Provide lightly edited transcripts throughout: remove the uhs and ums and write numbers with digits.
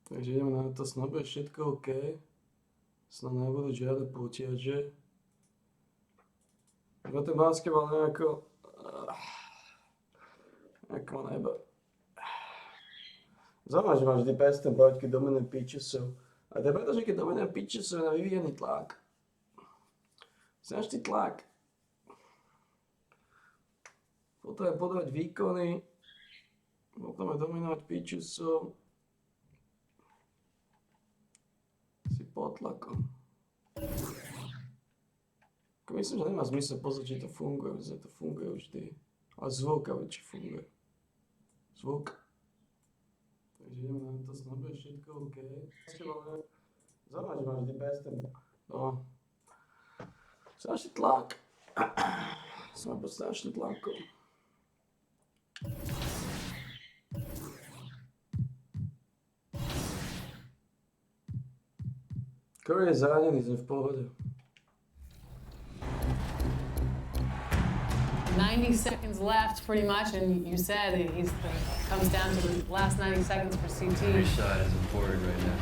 Takže ideme na to, snad bude všetko OK. Snad nebudú žiadne potiaže. Iba ten basketbal nejako ma neba. Zaujímavé, že máš vždy ten bojať, keď dominuje pitchesov. A to je preto, že keď dominuje pitchesov je na vyvíjený tlak. Znaš ty tlak. Potom je podávať výkony. Potom je dominovať pitchesov. Si pod tlakom. Myslím, že nemá zmysel pozrieť, či to funguje, že to funguje vždy. Ale zvuk, ale či funguje. Zvuk. Takže ideme na to, snad bude všetko OK. Zaujímavé, že máš vždy ten... No. Strašný tlak. Som pod strašným tlakom. Curry je zranený, sme v pohode. 90 seconds left, pretty much, and you said it comes down to the last 90 seconds for CT. Every shot is important right now.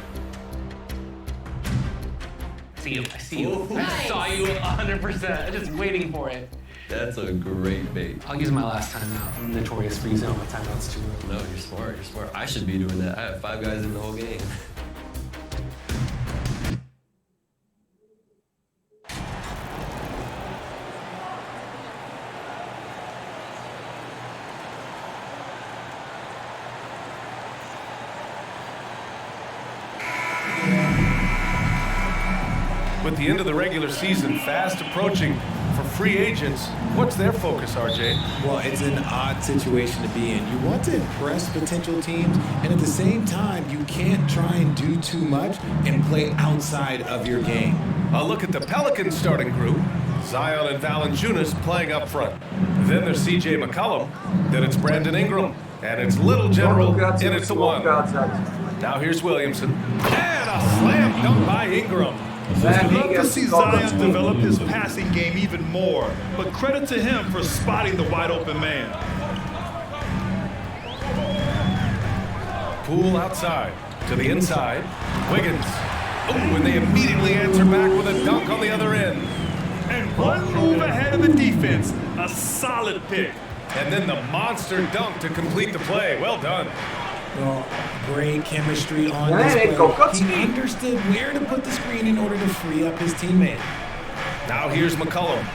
I see you. Nice. I saw you 100%. Just waiting for it. That's a great bait. I'll use my last timeout. I'm notorious for using all my timeouts too. No, you're smart. You're smart. I should be doing that. I have 5 guys in the whole game. With the end of the regular season fast approaching for free agents, what's their focus, RJ? Well, it's an odd situation to be in. You want to impress potential teams, and at the same time, you can't try and do too much and play outside of your game. A look at the Pelicans starting group. Zion and Valanciunas playing up front. Then there's CJ McCollum. Then it's Brandon Ingram. And it's Little General in at the 1. Now here's Williamson. And a slam dunk by Ingram. I'd love to see Zion develop his passing game even more, but credit to him for spotting the wide open man. Poole outside to the inside. Wiggins. Oh, and they immediately answer back with a dunk on the other end. And one move ahead of the defense, a solid pick. And then the monster dunk to complete the play. Well done. Well, great chemistry on this play. He understood where to put the screen in order to free up his teammate. Now here's McCollum.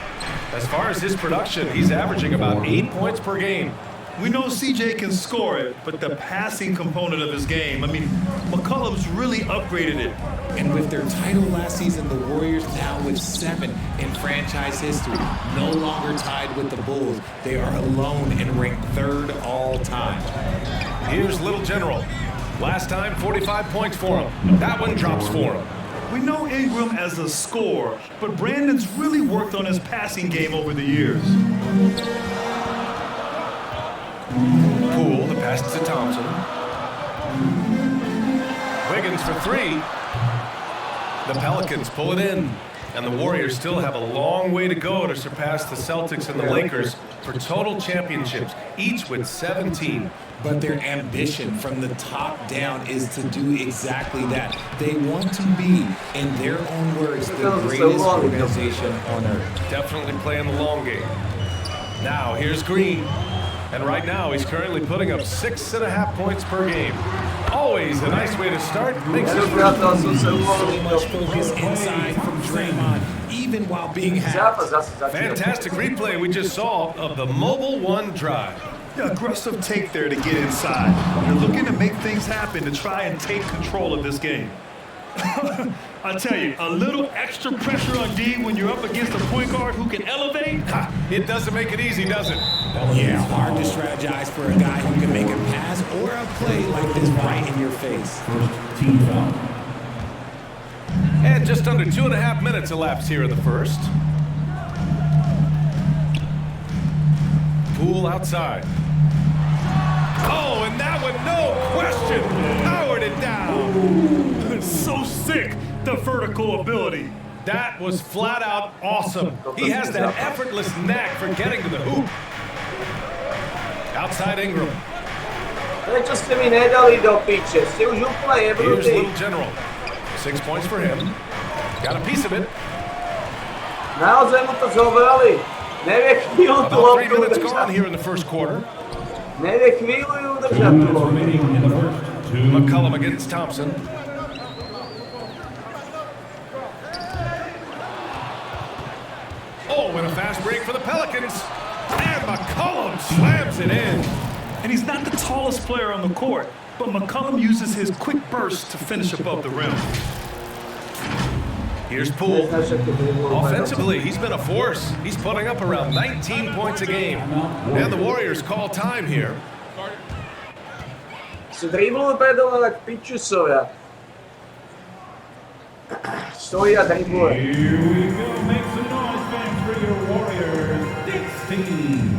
As far as his production, he's averaging about 8 points per game. We know CJ can score it, but the passing component of his game, I mean, McCollum's really upgraded it. And with their title last season, the Warriors now with 7 in franchise history, no longer tied with the Bulls. They are alone and ranked 3rd all time. Here's Little General. Last time, 45 points for him. That one drops for him. We know Ingram as a scorer, but Brandon's really worked on his passing game over the years. Poole, the pass to Thompson. Wiggins for 3. The Pelicans pull it in, and the Warriors still have a long way to go to surpass the Celtics and the Lakers for total championships, each with 17. But their ambition from the top down is to do exactly that. They want to be, in their own words, the greatest organization on earth. Definitely playing the long game. Now, here's Green. And right now, he's currently putting up 6.5 points per game. Always a nice way to start. Makes it so much focus inside from Draymond, even while being hacked. Fantastic replay we just saw of the Mobile One drive. Yeah, aggressive take there to get inside. They're looking to make things happen to try and take control of this game. I tell you, a little extra pressure on D when you're up against a point guard who can elevate. It doesn't make it easy, does it? Yeah, hard to strategize for a guy who can make a pass or a play like this right in your face. Team foul. And just under 2.5 minutes elapsed here in the first. Poole outside. Oh, and that one, no question, powered it down. So sick, the vertical ability. That was flat out awesome. He has that effortless knack for getting to the hoop. Outside Ingram. Prečo ste mi nedali do piče? Ste už úplne Here's jebnutí. Little General. 6 points for him. Got a piece of it. Naozaj mu to zobrali. Nevie chvíľu tú About 3 loptu minutes gone udržať. here in the first quarter. Nevie chvíľu ju udržať tú loptu. McCollum against Thompson. Oh, and a fast break for the Pelicans. And McCollum slams it in. And he's not the tallest player on the court, but McCollum uses his quick burst to finish above the rim. Here's Poole. Neznáš všetky dribble. Offensively, he's been a force. He's putting up around 19 points a game. And the Warriors call time here. Si driblujú predo mňa tak pičusovia. Stojí a dribluje. Here we go. Make some noise, fans, for your Warriors. 16.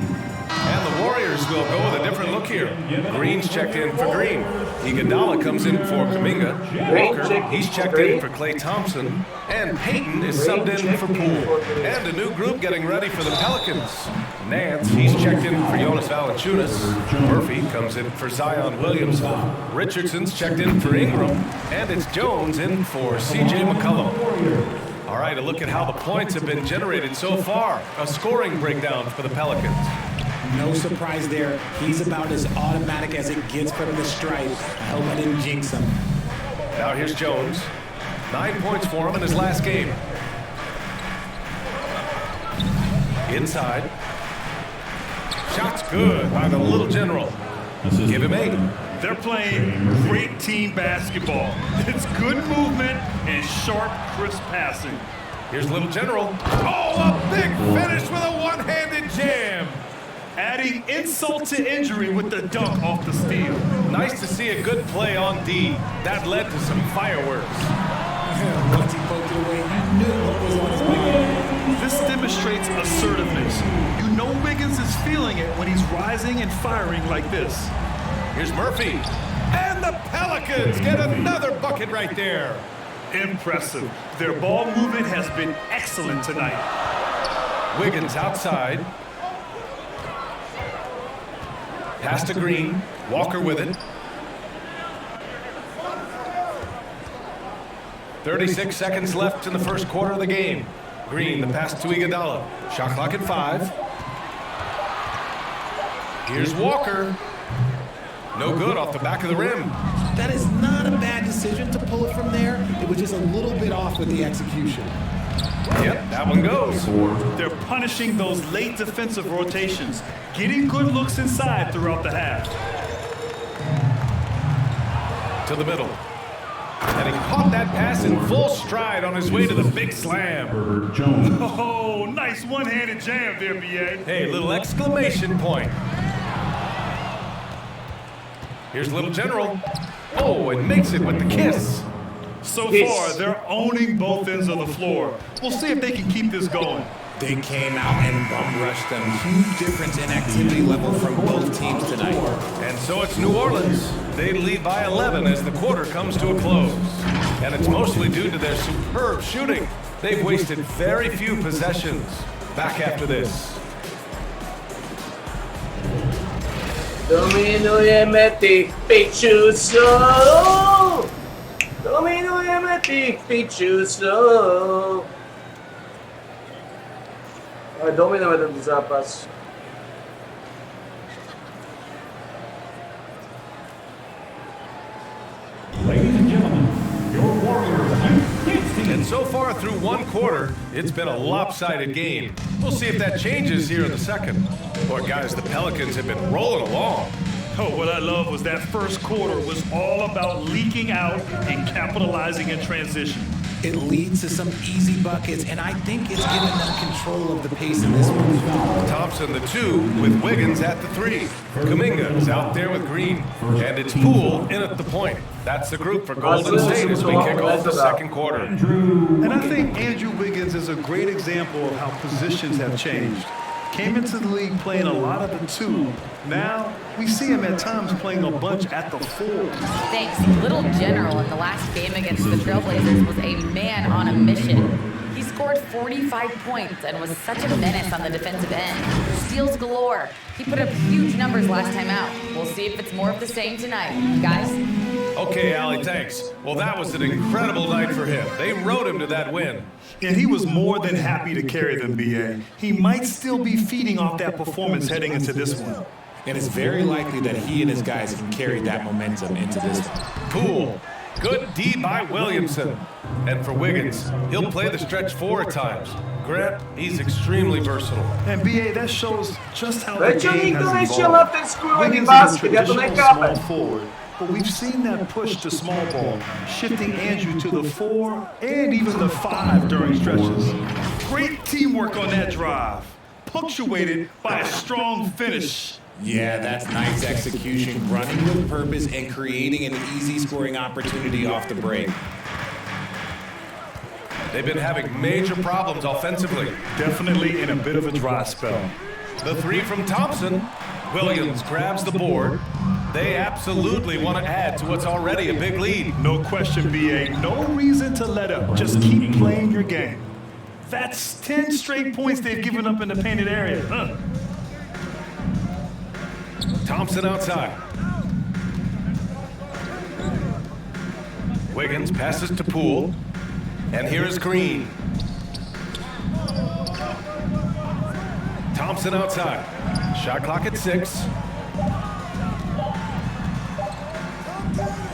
And the Warriors will go with a different look here. Green's checked in for Green. Iguodala comes in for Kuminga. Walker, he's checked in for Klay Thompson. And Payton is subbed in for Poole. And a new group getting ready for the Pelicans. Nance, he's checked in for Jonas Valanciunas. Murphy comes in for Zion Williamson. Richardson's checked in for Ingram. And it's Jones in for CJ McCollum. All right, a look at how the points have been generated so far. A scoring breakdown for the Pelicans. No surprise there. He's about as automatic as it gets from the stripe. I hope I didn't jinx him. Now here's Jones. 9 points for him in his last game. Inside. Shot's good by the Little General. Give him 8. They're playing great team basketball. It's good movement and sharp, crisp passing. Here's Little General. Oh, a big finish with a one-handed jam. Adding insult to injury with the dunk off the steal. Nice to see a good play on D. That led to some fireworks. Once he poked it away, you knew what was on his mind. This demonstrates assertiveness. You know Wiggins is feeling it when he's rising and firing like this. Here's Murphy. And the Pelicans get another bucket right there. Impressive. Their ball movement has been excellent tonight. Wiggins outside. Pass to Green. Walker with it. 36 seconds left in the first quarter of the game. Green, the pass to Iguodala. Shot clock at 5. Here's Walker. No good off the back of the rim. That is not a bad decision to pull it from there. It was just a little bit off with the execution. Yep, that one goes. They're punishing those late defensive rotations, getting good looks inside throughout the half. To the middle. And he caught that pass in full stride on his way to the big slam. Oh, nice one-handed jam there, B.A. Hey, little exclamation point. Here's Little General. Oh, and makes it with the kiss. So far, they're owning both ends of the floor. We'll see if they can keep this going. They came out and bum rushed them. Huge difference in activity level from both teams tonight. And so it's New Orleans. They lead by 11 as the quarter comes to a close. And it's mostly due to their superb shooting. They've wasted very few possessions. Back after this. Dominujeme tých pičusov! Dominujeme tých pičusov! Ale dominujeme tento zápas. Ladies and gentlemen, your Warriors Youth team. And so far through one quarter, it's been a lopsided game. We'll see if that changes here in the second. Boy, guys, the Pelicans have been rolling along. Oh, what I love was that first quarter was all about leaking out and capitalizing in transition. It leads to some easy buckets, and I think it's given them control of the pace in this one. Thompson, the 2, with Wiggins at the 3. Kuminga is out there with Green. And it's Poole in at the point. That's the group for Golden State as we kick off the second quarter. And I think Andrew Wiggins is a great example of how positions have changed. Came into the league playing a lot of the 2. Now, we see him at times playing a bunch at the 4. Thanks. Little General in the last game against the Trailblazers was a man on a mission. He scored 45 points and was such a menace on the defensive end. Steals galore. He put up huge numbers last time out. We'll see if it's more of the same tonight. Guys? Okay, Allie, thanks. Well, that was an incredible night for him. They rode him to that win. And he was more than happy to carry them, BA. He might still be feeding off that performance heading into this one. And it's very likely that he and his guys can carry that momentum into this one. Cool. Good D by Williamson. And for Wiggins, he'll play the stretch 4 at times. Grant, he's extremely versatile. And BA, that shows just how the Već on game njih has doneće na ten evolved. skruveni Wiggins is basket, a ja to ne traditional small kapem. forward, but we've seen that push to small ball, shifting Andrew to the 4 and even the 5 during stretches. Great teamwork on that drive, punctuated by a strong finish. Yeah, that's nice execution, running with purpose and creating an easy scoring opportunity off the break. They've been having major problems offensively. Definitely in a bit of a dry spell. The 3 from Thompson. Williams grabs the board. They absolutely want to add to what's already a big lead. No question, BA. No reason to let up. Just keep playing your game. That's 10 straight points they've given up in the painted area. Huh? Thompson outside. Wiggins passes to Poole. And here's Green. Thompson outside. Shot clock at 6.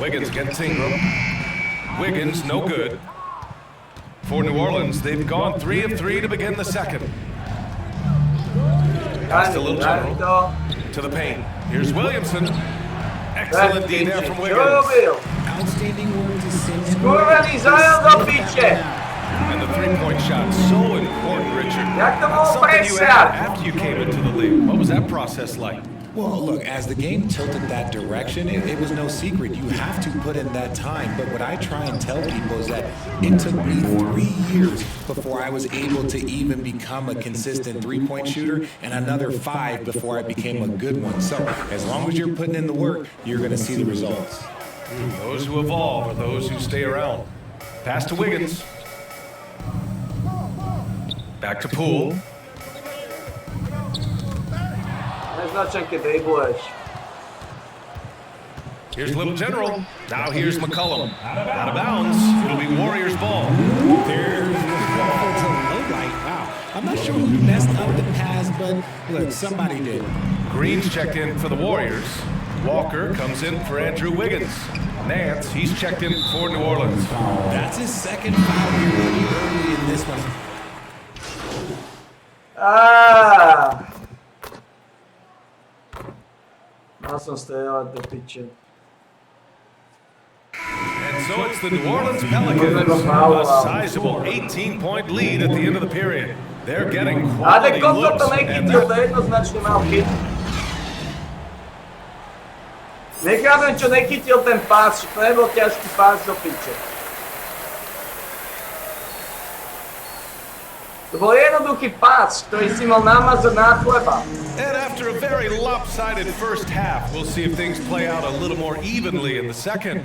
Wiggins against Ingram. Wiggins, no good. For New Orleans, they've gone 3 of 3 to begin the second. Pass to Little General. To the paint. Here's Williamson. Excellent D there from Wiggins. Outstanding work to send Skurveni Zion do piće. And the three-point shot, so important, Richard. Jak to That's mogu something you had presjati? after you came into the league. What was that process like? Well, look, as the game tilted that direction, it was no secret. You have to put in that time. But what I try and tell people is that it took me 3 years before I was able to even become a consistent three-point shooter, and another 5 before I became a good one. So as long as you're putting in the work, you're going to see the results. Those who evolve are those who stay around. Pass to Wiggins. Back to Poole. Neznačan kad dribluješ. Here's Little General. Now here's McCollum. Out of bounds. It'll be Warriors ball. There's the ball to low light. Wow. I'm not sure who messed up the pass, but look, somebody did. Green's checked in for the Warriors. Walker comes in for Andrew Wiggins. Nance, he's checked in for New Orleans. That's his second foul here pretty early in this one. Ja sam streljala do piće. And so it's the New Orleans Pelicans, a sizable 18-point lead at the end of the period. They're getting quality Ajde, looks. to neki ti da jednoznačni malo hit. Ne kažem će neki ti ten pas, što je bilo teški pas do piće. To byl jednoduchý pas, ktorý si mal namazať na chleba. And after a very lopsided first half, we'll see if things play out a little more evenly in the second.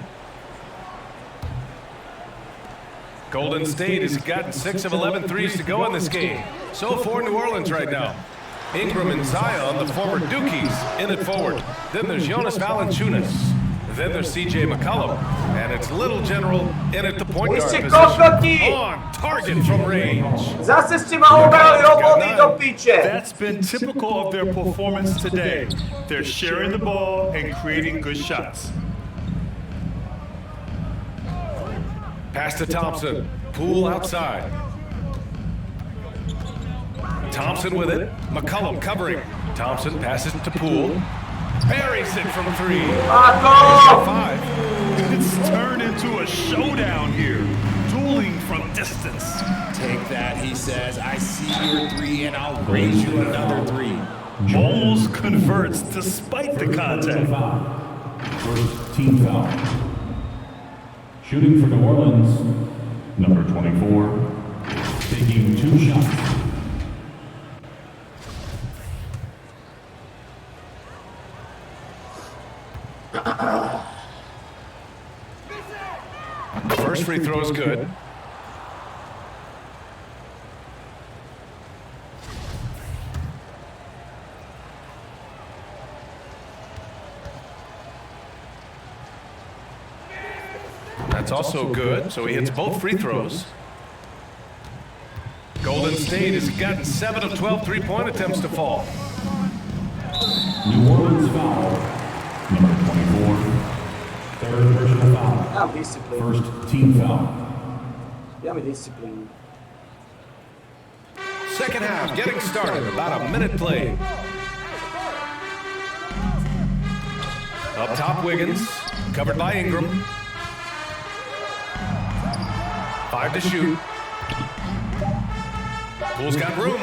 Golden State has gotten 6 of 11 threes to go in this game. So for New Orleans right now. Ingram and Zion, the former Dukies, in it forward. Then there's Jonas Valanciunas. Then there's CJ McCollum. And it's Little General in at the point guard position. On target from range. Zase s tima ubrali obodni do piće. That's been typical of their performance today. They're sharing the ball and creating good shots. Pass to Thompson. Poole outside. Thompson with it. McCollum covering. Thompson passes to Poole. Buries it from 3. Ako! 5. It's turned into a showdown here. Dueling from distance. Take that, he says. I see your 3 and I'll raise you another 3. Almost converts despite the contact. First team foul. Shooting for New Orleans, number 24, taking 2 shots. First free throw is good. That's also good, so he hits both free throws. Golden State has gotten 7 of 12 three-point attempts to fall. New Orleans foul. Number 24. Third personal foul. I'm disciplined. First team foul. I'm disciplined. Second half getting started, about a minute played. Up top, Wiggins, covered by Ingram. 5 to shoot. Pool's got room.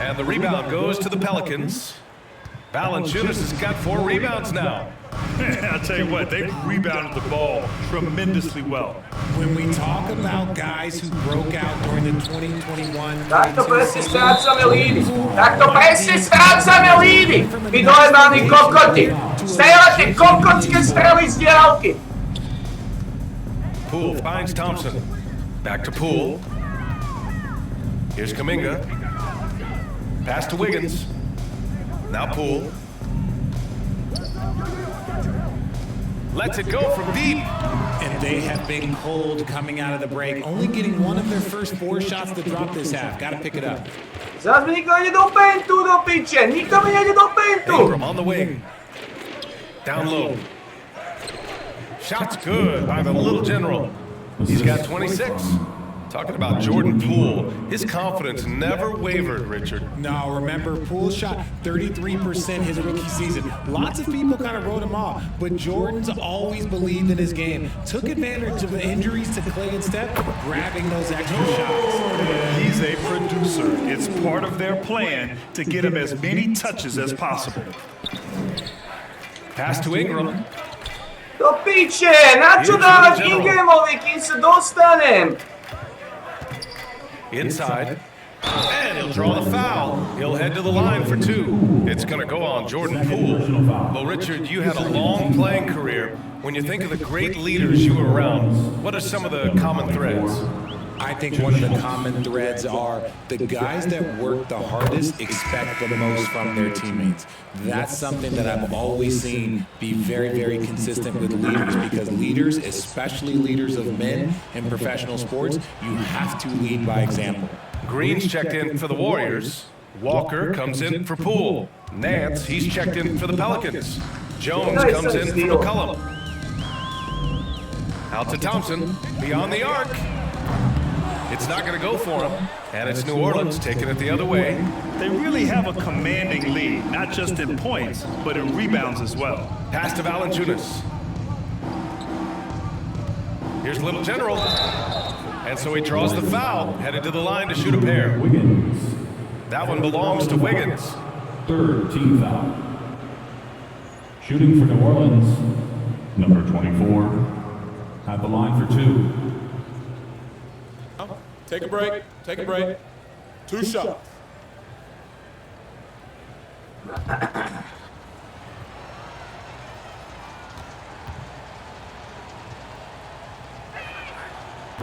And the rebound goes to the Pelicans. Valanciunas has got 4 rebounds now. I'll tell you what, they rebounded the ball tremendously well. When we talk about guys who broke out during the 2021 Tak to prestižáca mi líbí. Tak to prestižáca mi líbí. Vy dojebány kokoti. Stejle kokotské strely z dělky. Poole finds Thompson. Back to Poole. Here's Kuminga. Pass to Wiggins. Now Poole. Lets it go from deep. And they have been cold coming out of the break, only getting one of their first 4 shots to drop this half. Got to pick it up. Zas mi nikdo nejde do pentu, do piče. Nikdo mi nejde do pentu. Ingram on the wing. Down low. Shot's good by the little general. He's got 26. Talking about Jordan Poole, his confidence never wavered, Richard. No, remember, Poole shot 33% his rookie season. Lots of people kind of wrote him off, but Jordan's always believed in his game. Took advantage of the injuries to Clay and Steph, grabbing those extra shots. He's a producer. It's part of their plan to get him as many touches as possible. Pass to Ingram. Do piče, na čo dávať Ingramovi, kým sa dostanem? Inside. And he'll draw the foul. He'll head to the line for 2. It's going to go on Jordan Poole. Well, Richard, you had a long playing career. When you think of the great leaders you were around, what are some of the common threads? I think one of the common threads are the guys that work the hardest expect the most from their teammates. That's something that I've always seen be very, very consistent with leaders, because leaders, especially leaders of men in professional sports, you have to lead by example. Green's checked in for the Warriors. Walker comes in for Poole. Nance, he's checked in for the Pelicans. Jones comes in for McCollum. Out to Thompson, beyond the arc. It's not going to go for him, and it's New Orleans taking it the other way. They really have a commanding lead, not just in points, but in rebounds as well. Pass to Valanciunas. Here's Little General. And so he draws the foul, headed to the line to shoot a pair. Wiggins. That one belongs to Wiggins. Third team foul. Shooting for New Orleans. Number 24. At the line for 2. Take a break. Take a break. 2 shots.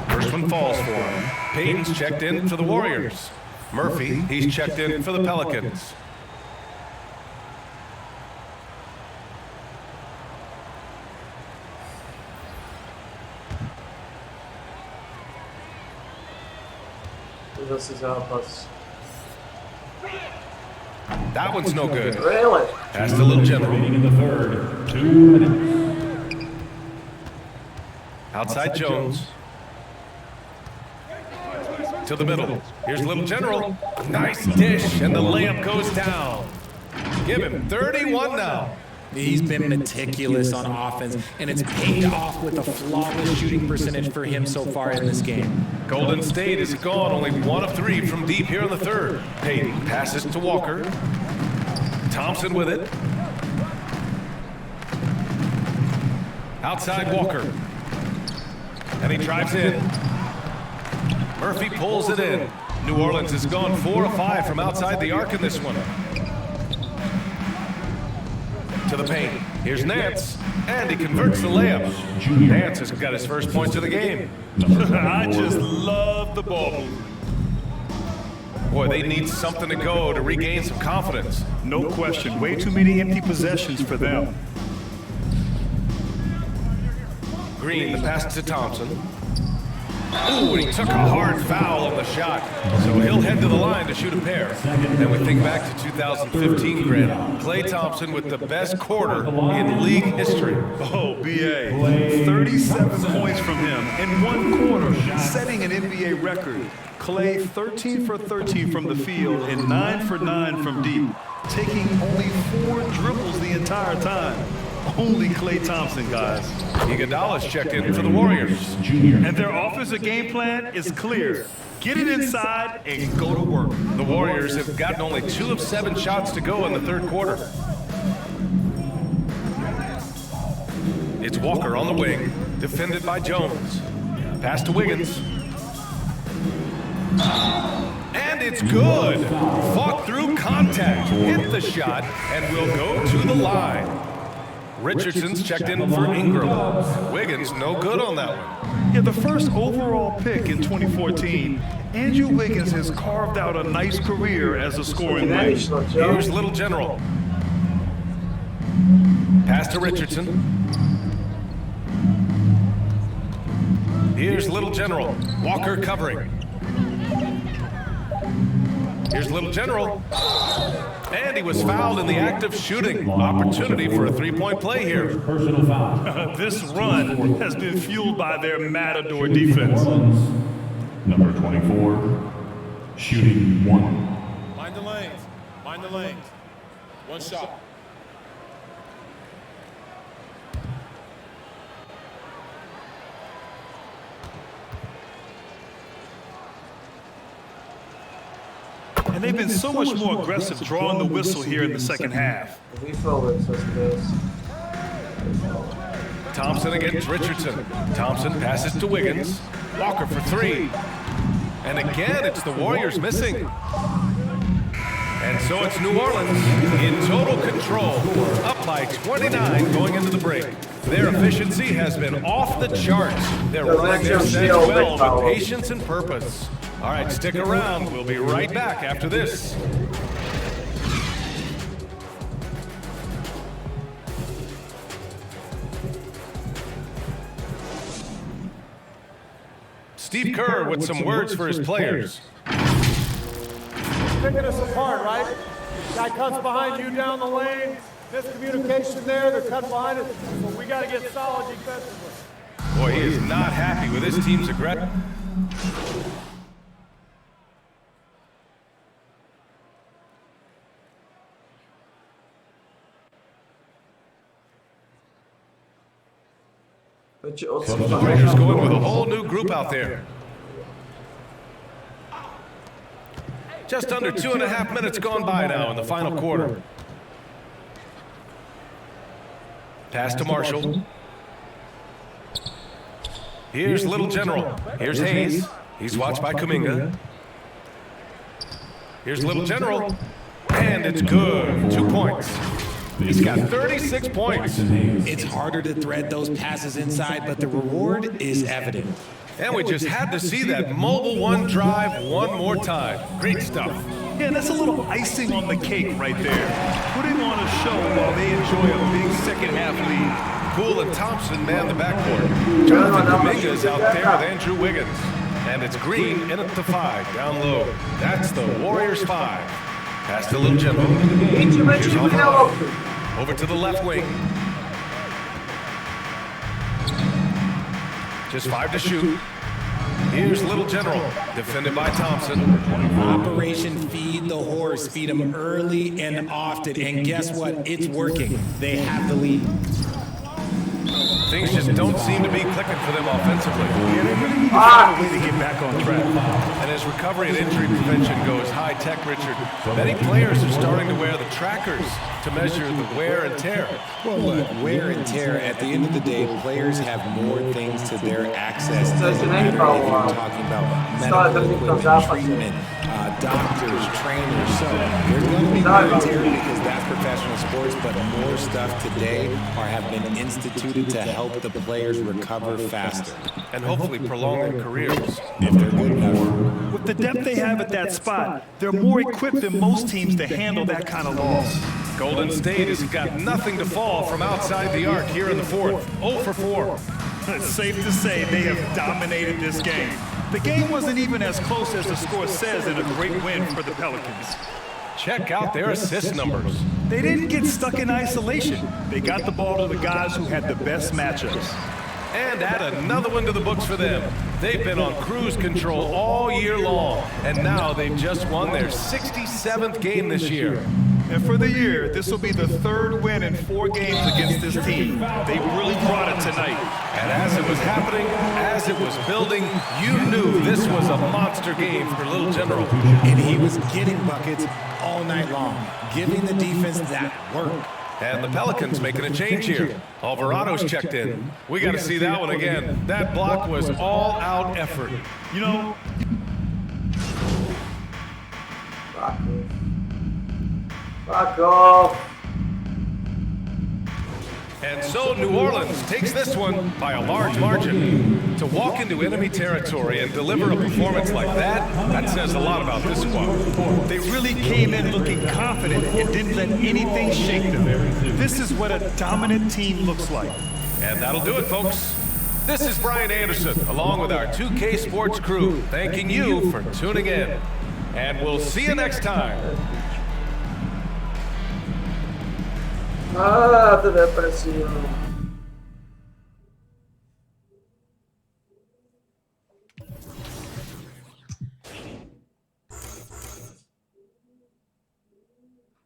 First one falls for him. Payton's checked in for the Warriors. Murphy, he's checked in for the Pelicans. Zase zápas. That one's no good. Really? Pass to Little General. Remaining in the third. 2 minutes. Outside Jones. To the middle. Here's Little General. Nice dish, and the layup goes down. Give him 31 now. He's been meticulous on offense, and it's paid off with a flawless shooting percentage for him so far in this game. Golden State is gone only 1 of 3 from deep here in the third. Payton passes to Walker. Thompson with it. Outside Walker. And he drives in. Murphy pulls it in. New Orleans has gone 4 of 5 from outside the arc in this one. To the paint. Here's Nance. And he converts the layup. Nance has got his first points of the game. I just love the ball. Boy, they need something to go to regain some confidence. No question. Way too many empty possessions for them. Green, the pass to Thompson. Ooh, and he took a hard foul on the shot. So he'll head to the line to shoot a pair. Then we think back to 2015, Grant. Klay Thompson with the best quarter in league history. Oh, B.A. 37 points from him in one quarter, setting an NBA record. Klay 13 for 13 from the field and 9 for 9 from deep, taking only 4 dribbles the entire time. Only Klay Thompson, guys. Iguodala's checked in for the Warriors. And their offensive game plan is clear. Get it inside and go to work. The Warriors have gotten only 2 of 7 shots to go in the third quarter. It's Walker on the wing, defended by Jones. Pass to Wiggins. And it's good. Fought through contact, hit the shot, and will go to the line. Richardson's checked in for Ingram. Wiggins, no good on that one. Yeah, the first overall pick in 2014, Andrew Wiggins has carved out a nice career as a scoring wing. Here's Little General. Pass to Richardson. Here's Little General. Walker covering. Here's Little General. And he was fouled in the act of shooting. Opportunity for a three-point play here. Personal foul. This run has been fueled by their Matador defense. Number 24, shooting 1. Mind the lanes. Mind the lanes. One shot. And they've been so much more aggressive drawing the whistle here in the second half. Thompson against Richardson. Thompson passes to Wiggins. Walker for 3. And again, it's the Warriors missing. And so it's New Orleans in total control, up by 29 going into the break. Their efficiency has been off the charts. They're running their sets well with patience and purpose. All right, stick around. We'll be right back after this. Steve Kerr with some words for his players. Picking us apart, right? Guy cuts behind you down the lane. Miscommunication there. They're cutting behind us. But we got to get solid defensively. Boy, he is not happy with his team's aggression. So the Lakers going with a whole new group out there. Just under 2.5 minutes gone by now in the final quarter. Pass to Marshall. Here's Little General. Here's Hayes. He's watched by Kuminga. Here's Little General. And it's good. 2 points. He's got 36 points. It's harder to thread those passes inside, but the reward is evident. And we just had to see that mobile one drive one more time. Great stuff. Yeah, that's a little icing on the cake right there. Putting on a show while they enjoy a big second half lead. Poole and Thompson man the backcourt. Jonathan Kuminga is out there with Andrew Wiggins. And it's Green in at the 5, down low. That's the Warriors 5. Pass to Little General. Here's over to the left wing. Just 5 to shoot. Here's Little General, defended by Thompson. Operation Feed the Horse. Feed them early and often. And guess what? It's working. They have the lead. Things just don't seem to be clicking for them offensively. Yeah, they really need to find a way to get back on track. And as recovery and injury prevention goes high-tech, Richard, many players are starting to wear the trackers to measure the wear and tear. Well, look, wear and tear, at the end of the day, players have more things to their access. Doesn't matter if you're talking about medical equipment, treatment, doctors, trainers. So there's going to be wear and tear because that's professional sports, but more stuff today have been instituted to help the players recover faster. And hopefully prolong their careers. If they're good enough. With the depth they have at that spot, they're more equipped than most teams to handle that kind of loss. Golden State has got nothing to fall from outside the arc here in the fourth. 0 for 4. It's safe to say they have dominated this game. The game wasn't even as close as the score says in a great win for the Pelicans. Check out their assist numbers. They didn't get stuck in isolation. They got the ball to the guys who had the best matchups. And add another one to the books for them. They've been on cruise control all year long, and now they've just won their 67th game this year. And for the year, this will be the third win in 4 games against this team. They really brought it tonight. And as it was happening, as it was building, you knew this was a monster game for Little General. And he was getting buckets all night long, giving the defense that work. And the Pelicans making a change here. Alvarado's checked in. We got to see that one again. That block was all-out effort. You know, Fuck off. And so New Orleans takes this one by a large margin. To walk into enemy territory and deliver a performance like that says a lot about this squad. they really came in looking confident and didn't let anything shake them. This is what a dominant team looks like. And that'll do it, folks. This is Brian Anderson, along with our 2K Sports crew, thanking you for tuning in. And we'll see you next time. Ah, to depresivo.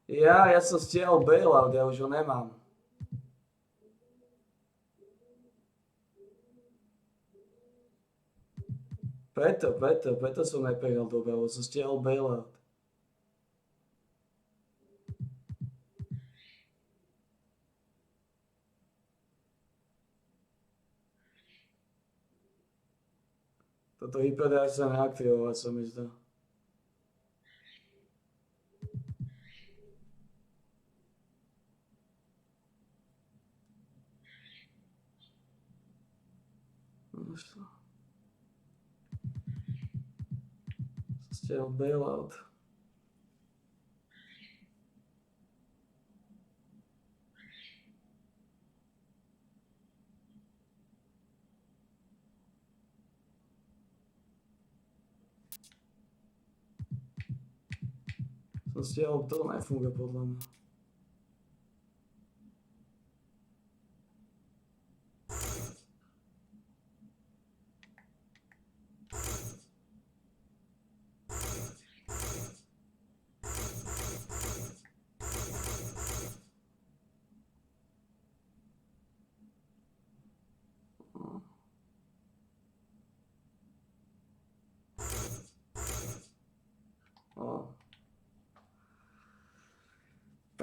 Ja som stiahol bailout, ja už ho nemám. Preto som nepehral dobre, lebo som stiahol bailout. Toto hyperdrive sa neaktivovať, sa mi zdá. Stiahol bailout. Som stiahol, to nefunguje podľa mňa.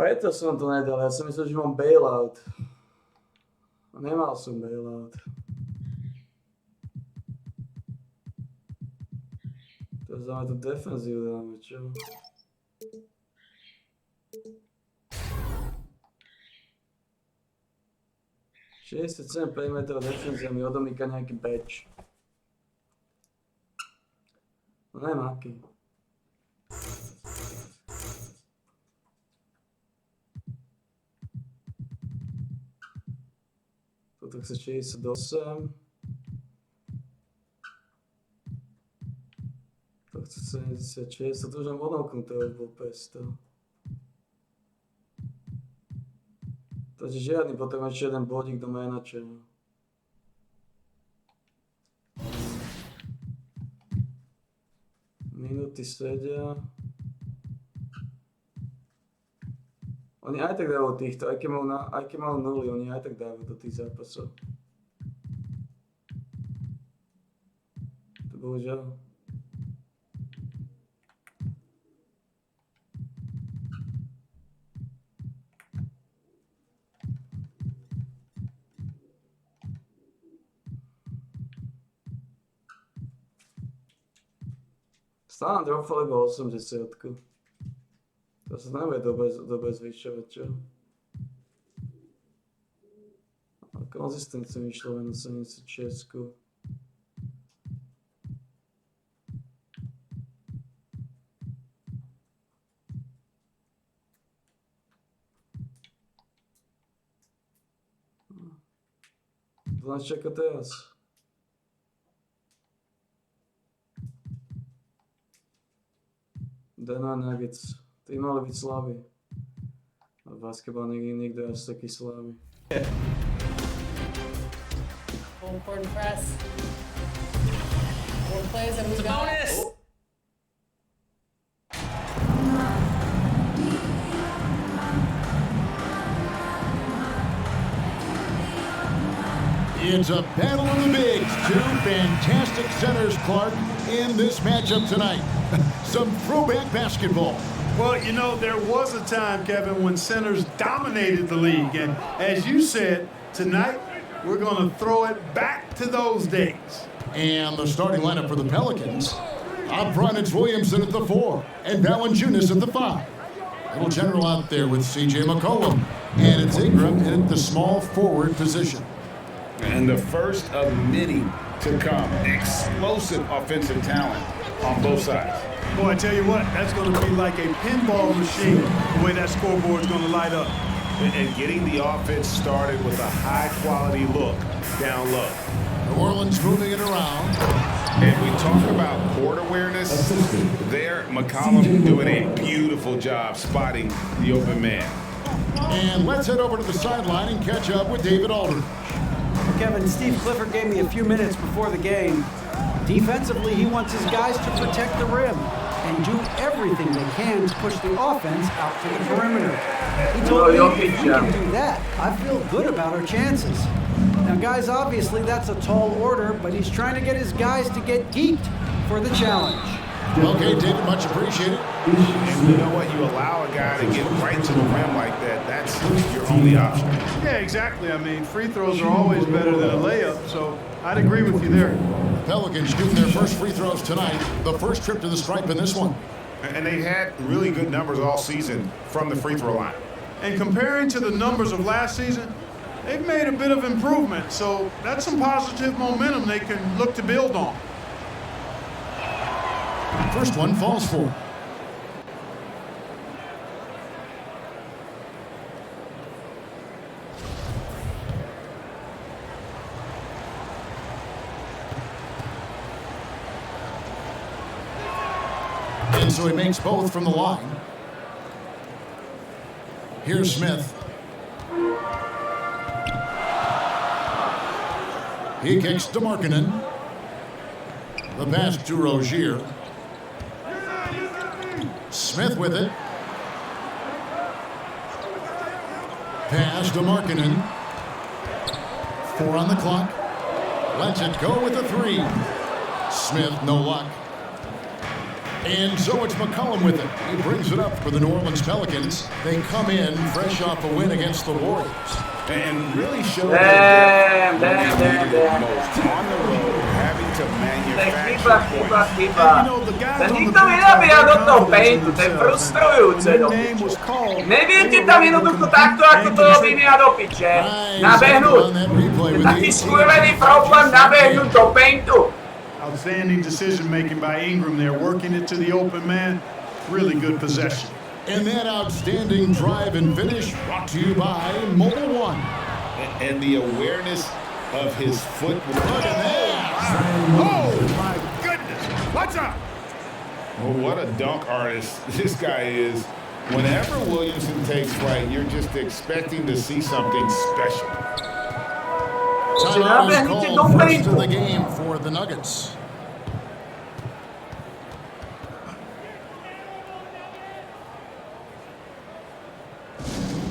Preto som to nedal, ja som myslel, že mám bailout. A nemal som bailout. To znamená tú defenzívu dáme, čo? ...67 perimetrov defenzíva mi odomýka nejaký batch. No neviem aký. Toto chce 68. To chce 76. Toto už mám odnoknuté už bol 500. Takže žiadny, potom ešte jeden bodík do manačera. Minúty sedia. Oni aj tak dávajú týchto, aj keď majú nuly, oni aj tak dávajú do tých zápasov. To bohužiaľ. Stále trofali iba 80. To sa nebude dobre zvyšovať, čo? A konzistencia mi išlo len na 76. To nás čaká teraz. Denver Nuggets. Tí mali byť slávy. A basketbal nikdy až taký slávy. Full court press. 4 plays and we got it. It's a battle of the bigs. Two fantastic centers, Clark, in this matchup tonight. Some throwback basketball. Well, you know, there was a time, Kevin, when centers dominated the league. And as you said, tonight we're going to throw it back to those days. And the starting lineup for the Pelicans. Up front, it's Williamson at the 4 and Valanciunas at the 5. Little general out there with C.J. McCollum. And it's Ingram in the small forward position. And the first of many to come. Explosive offensive talent on both sides. Boy, I tell you what, that's going to be like a pinball machine, the way that scoreboard's going to light up. And getting the offense started with a high-quality look down low. New Orleans moving it around. And we talk about court awareness. There, McCollum doing a beautiful job spotting the open man. And let's head over to the sideline and catch up with David Aldridge. Kevin, Steve Clifford gave me a few minutes before the game. Defensively, he wants his guys to protect the rim and do everything they can to push the offense out to the perimeter. He told me, if we can do that, I feel good about our chances. Now, guys, obviously that's a tall order, but he's trying to get his guys to get geeked for the challenge. Okay, David, much appreciated. And you know what? You allow a guy to get right to the rim like that, that's your only option. Yeah, exactly. I mean, free throws are always better than a layup, so I'd agree with you there. Pelicans shooting their first free throws tonight. The first trip to the stripe in this one. And they had really good numbers all season from the free throw line. And comparing to the numbers of last season, they've made a bit of improvement, so that's some positive momentum they can look to build on. First one falls for. And so he makes both from the line. Here's Smith. He kicks to Markkanen. The pass to Rozier. Smith with it. Pass to Markkanen. 4 on the clock. Lets it go with a 3. Smith, no luck. And so it's McCollum with it. He brings it up for the New Orleans Pelicans. They come in fresh off a win against the Warriors. And really showed that most on the road, having to manufacture points. Ten nikto nenabíja do toho paintu, to je frustrujúce do piče. Neviete tam jednoducho takto, ako to robím ja do piče. Nabehnúť. Taký skurvený problém nabehnúť do paintu. Outstanding decision making by Ingram there, working it to the open man. Really good possession. And that outstanding drive and finish brought to you by Mobile One. And the awareness of his footwork. Look at that! Oh, my goodness. Watch out. Well, what a dunk artist this guy is. Whenever Williamson takes flight, you're just expecting to see something special. Timeout is called first of the game for the Nuggets.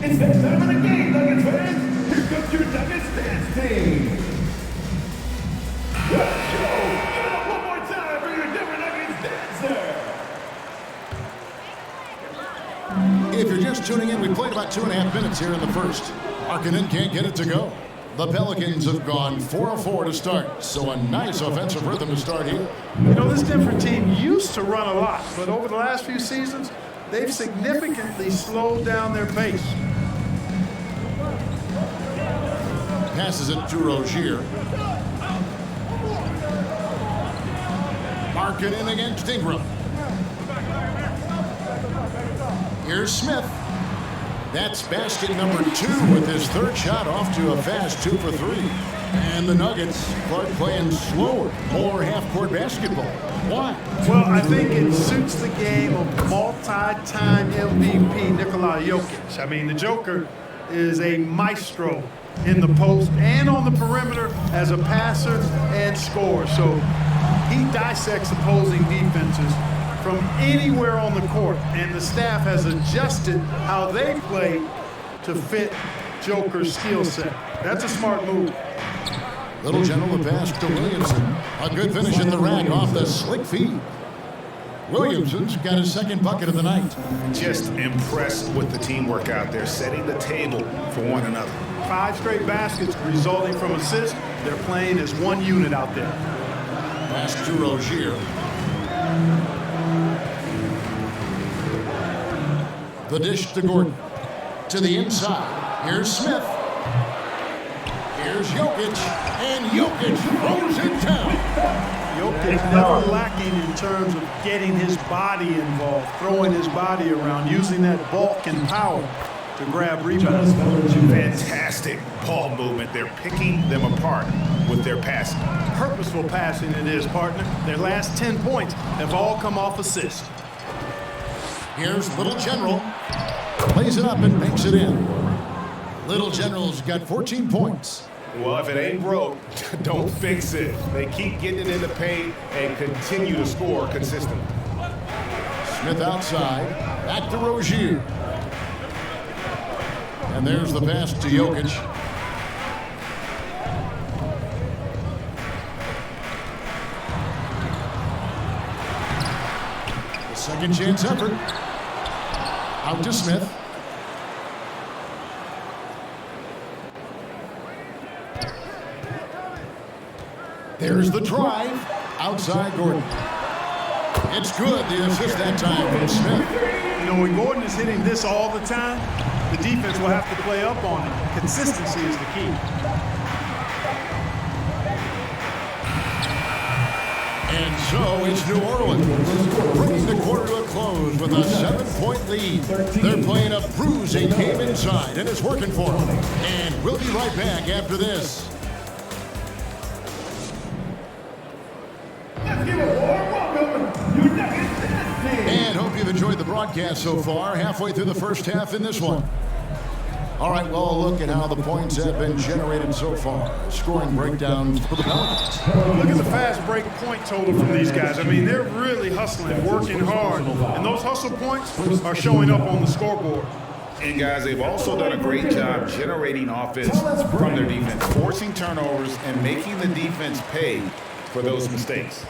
It's that time of the game, Nuggets fans. Here comes your Nuggets dance team. Let's go. Give it up one more time for your Denver Nuggets dancer. If you're just tuning in, we played about 2.5 minutes here in the first. Markkanen can't get it to go. The Pelicans have gone 4 of 4 to start, so a nice offensive rhythm to start here. You know, this Denver team used to run a lot, but over the last few seasons, they've significantly slowed down their pace. Passes it to Rozier. Markkanen against Ingram. Here's Smith. That's basket number 2 with his third shot off to a fast 2 for 3. And the Nuggets start playing slower, more half-court basketball. Why? Well, I think it suits the game of multi-time MVP Nikola Jokic. I mean, the Joker is a maestro in the post and on the perimeter as a passer and scorer. So he dissects opposing defenses from anywhere on the court, and the staff has adjusted how they play to fit Joker's skill set. That's a smart move. Little General the pass to Williamson. A good finish in the rack off the slick feed. Williamson's got his second bucket of the night. Just impressed with the teamwork out there, setting the table for one another. 5 straight baskets resulting from assists. They're playing as one unit out there. Pass to Rozier. The dish to Gordon. To the inside. Here's Smith. Here's Jokic. And Jokic throws it down. Jokic never lacking in terms of getting his body involved, throwing his body around, using that bulk and power to grab rebounds. Fantastic ball movement. They're picking them apart with their passing. Purposeful passing it is, partner. Their last 10 points have all come off assists. Here's Little General. Plays it up and makes it in. Little General's got 14 points. Well, if it ain't broke, don't fix it. They keep getting it in the paint and continue to score consistently. Smith outside. Back to Rozier. And there's the pass to Jokic. The second chance effort. Out to Smith. There's the drive. Outside Gordon. It's good. The assist that time from Smith. You know, when Gordon is hitting this all the time, the defense will have to play up on it. Consistency is the key. And so it's New Orleans bringing the quarter to a close with a 7-point lead. They're playing a bruising game inside, and it's working for them. And we'll be right back after this. And hope you've enjoyed the broadcast so far. Halfway through the first half in this one. All right, well, a look at how the points have been generated so far. Scoring breakdowns for the Pelicans. Look at the fast break point total from these guys. I mean, they're really hustling, working hard. And those hustle points are showing up on the scoreboard. And guys, they've also done a great job generating offense from their defense, forcing turnovers and making the defense pay for those mistakes.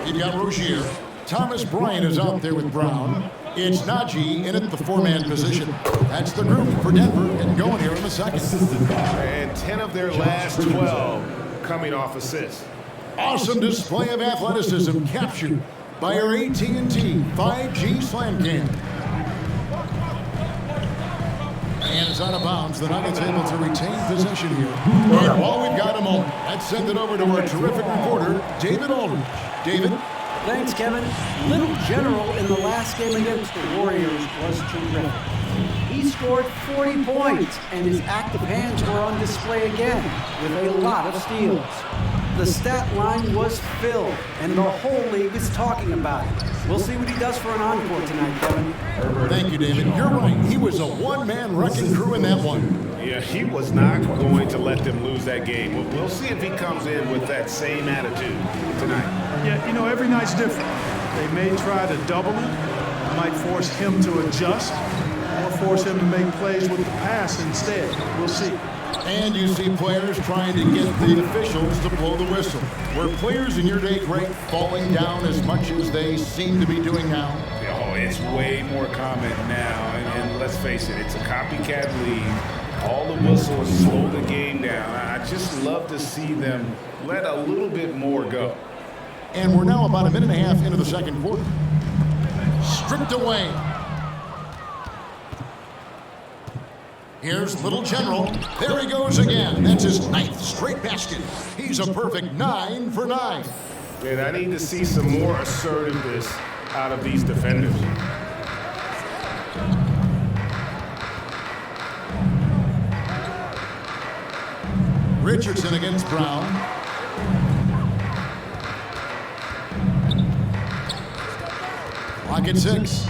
You've got Rozier. Thomas Bryant is out there with Brown. It's Najee in at the 4-man position. That's the group for Denver getting going here in the second. And 10 of their last 12 coming off assists. Awesome display of athleticism captured by our AT&T 5G Slam Cam. And it's out of bounds. The Nuggets able to retain possession here. And while we've got a moment, let's send it over to our terrific reporter, David Aldridge. David? Thanks, Kevin. Little General in the last game against the Warriors was terrific. He scored 40 points, and his active hands were on display again with a lot of steals. The stat line was filled, and the whole league is talking about it. We'll see what he does for an encore tonight, Kevin. Thank you, David. You're right. He was a one-man wrecking crew in that one. Yeah, he was not going to let them lose that game. We'll see if he comes in with that same attitude tonight. Yeah, you know, every night's different. They may try to double him, might force him to adjust, or force him to make plays with the pass instead. We'll see. And you see players trying to get the officials to blow the whistle. Were players in your day great falling down as much as they seem to be doing now? Oh, it's way more common now. And let's face it, it's a copycat league. All the whistles slow the game down. I just love to see them let a little bit more go. And we're now about a minute and a half into the second quarter. Stripped away. Here's Little General. There he goes again. That's his 9th straight basket. He's a perfect 9 for 9. And I need to see some more assertiveness out of these defenders. Richardson against Brown. Clock at 6.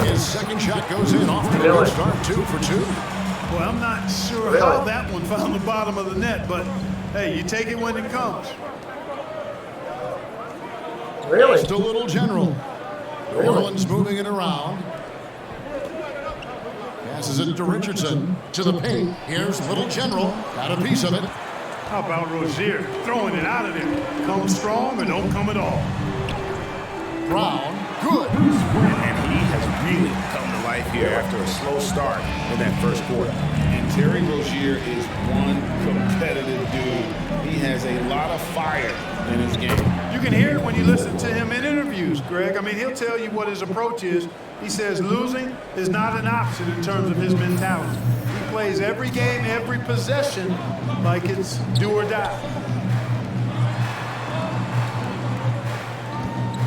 His second shot goes in off to a good start, 2 for 2. Well, I'm not sure how that one found the bottom of the net, but hey, you take it when it comes. Really? Just a little general. New Orleans moving it around. Passes it to Richardson. To the paint. Here's Little General. Got a piece of it. How about Rozier throwing it out of there? Come strong or don't come at all. Brown. Good. And he has really come to life here after a slow start in that first quarter. And Terry Rozier is one competitive dude. He has a lot of fire in his game. You can hear it when you listen to him in interviews, Greg. I mean, he'll tell you what his approach is. He says losing is not an option in terms of his mentality. He plays every game, every possession like it's do or die.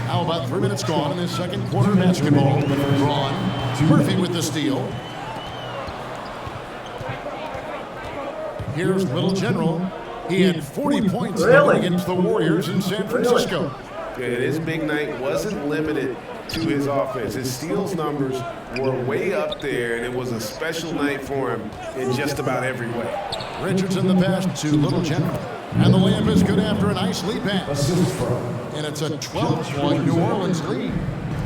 How about 3 minutes gone in this second quarter basketball? Braun. Murphy with the steal. Here's Little General. He had 40 points against the Warriors in San Francisco. Yeah, his big night wasn't limited to his offense. His steals numbers were way up there, and it was a special night for him in just about every way. Richardson the pass to Little General. And the layup is good after a nice lead pass. And it's a 12-point New Orleans lead.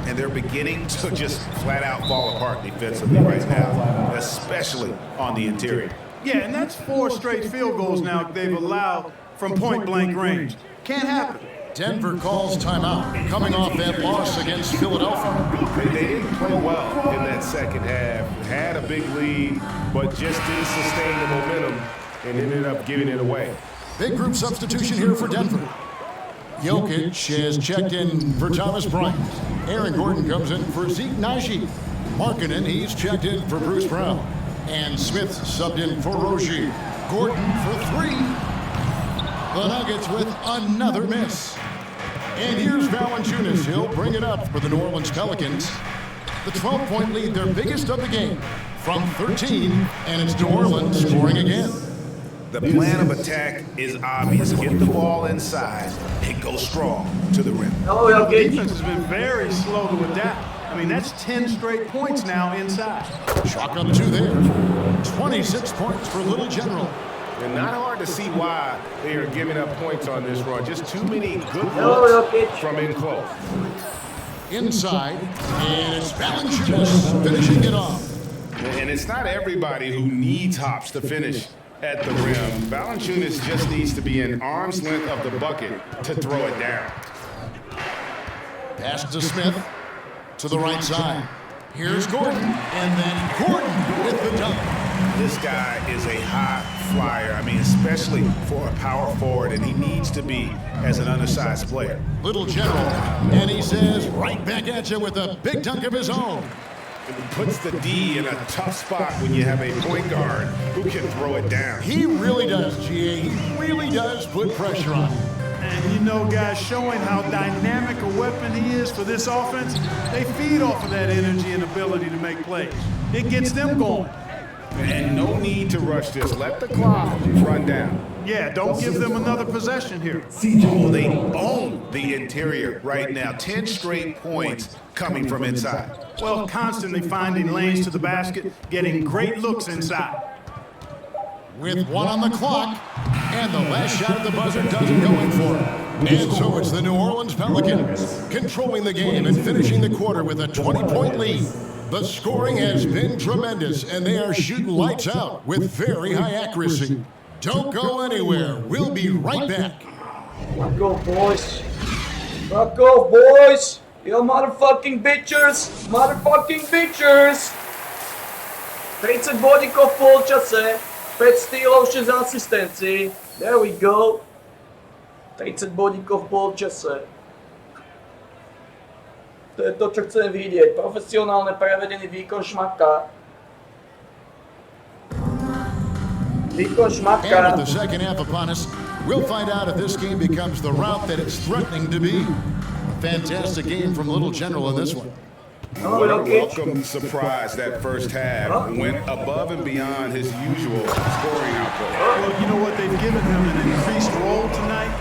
And they're beginning to just flat out fall apart defensively right now, especially on the interior. Yeah, and that's 4 straight field goals now they've allowed from point-blank range. Can't happen. Denver calls timeout, coming off that loss against Philadelphia. They didn't play well in that second half. Had a big lead, but just didn't sustain the momentum and ended up giving it away. Big group substitution here for Denver. Jokic has checked in for Thomas Bryant. Aaron Gordon comes in for Zeke Naji. Markkanen, he's checked in for Bruce Brown. And Smith subbed in for Rozier. Gordon for 3. The Nuggets with another miss. And here's Valanciunas. He'll bring it up for the New Orleans Pelicans. The 12-point lead, their biggest of the game, from 13, and it's New Orleans scoring again. The plan of attack is obvious. Get the ball inside and go strong to the rim. The defense has been very slow to adapt. I mean, that's 10 straight points now inside. Chalk up 2 there. 26 points for Little General. And not hard to see why they are giving up points on this run. Just too many good looks from in close. Inside, and it's Valanciunas finishing it off. And it's not everybody who needs hops to finish at the rim. Valanciunas just needs to be an arm's length of the bucket to throw it down. Pass to Smith. To the right side. Here's Gordon, and then Gordon with the dunk. This guy is a high flyer. I mean, especially for a power forward, and he needs to be as an undersized player. Little General, and he says right back at you with a big dunk of his own. It puts the D in a tough spot when you have a point guard who can throw it down. He really does, GA. He really does put pressure on him. And you know, guys, showing how dynamic a weapon he is for this offense, they feed off of that energy and ability to make plays. It gets them going. And no need to rush this. Let the clock run down. Yeah, don't give them another possession here. Oh, they own the interior right now. 10 straight points coming from inside. Well, constantly finding lanes to the basket, getting great looks inside. With 1 on the clock, and the last shot at the buzzer doesn't go in for him. And so it's the New Orleans Pelicans controlling the game and finishing the quarter with a 20-point lead. The scoring has been tremendous, and they are shooting lights out with very high accuracy. Don't go anywhere. We'll be right back. Rock off, boys. Rock off, boys. You motherfucking bitches. Motherfucking bitches. 30 bodíkov v polčase. 5 stýlov, 6 asistencií. There we go. 30 bodíkov v polčase. To je to, čo chcem vidieť. Profesionálne prevedený výkon Šmaka. Výkon Šmaka. And with the second half upon us, we'll find out if this game becomes the route that it's threatening to be. A fantastic game from Little General in this one. What a welcome surprise that first half. Went above and beyond his usual scoring output. Well, you know what? They've given him an increased role tonight,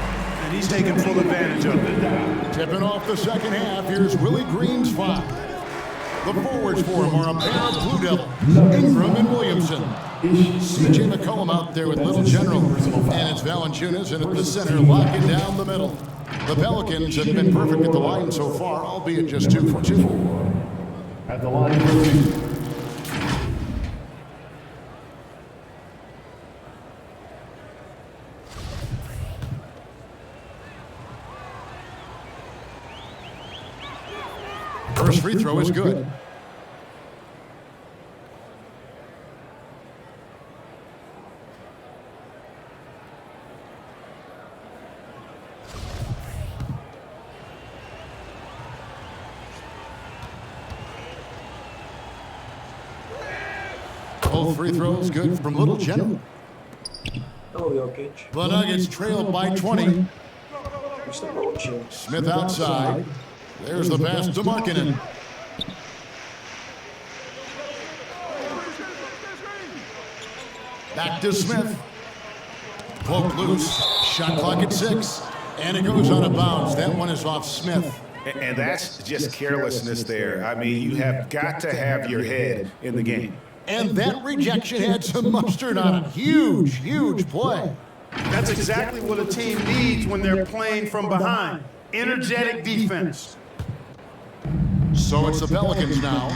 and he's taking full advantage of it. Tipping off the second half, here's Willie Green's 5. The forwards for him are a pair of Blue Devils, Ingram and Williamson. CJ McCollum out there with Little General, and it's Valanciunas in at the center, locking down the middle. The Pelicans have been perfect at the line so far, albeit just 2 for 2. At the line for 2. First free throw is good. Both free throws good from Little General. The Nuggets trail by 20. Smith outside. There's the pass to Markkanen. Back to Smith. Poke loose. Shot clock at 6. And it goes out of bounds. That one is off Smith. And that's just carelessness there. I mean, you have got to have your head in the game. And that rejection had some mustard on it. Huge, huge play. That's exactly what a team needs when they're playing from behind. Energetic defense. So it's the Pelicans now.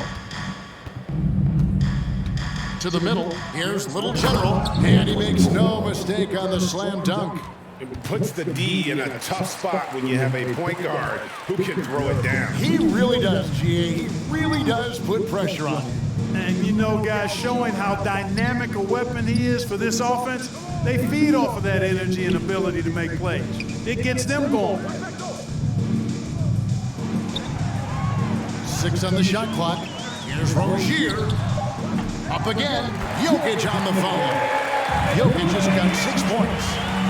To the middle. Here's Little General. And he makes no mistake on the slam dunk. It puts the D in a tough spot when you have a point guard who can throw it down. He really does, GA. He really does put pressure on him. And you know, guys, showing how dynamic a weapon he is for this offense, they feed off of that energy and ability to make plays. It gets them going. 6 on the shot clock. Here's Rozier. Up again. Jokic on the phone. Jokic just got 6 points.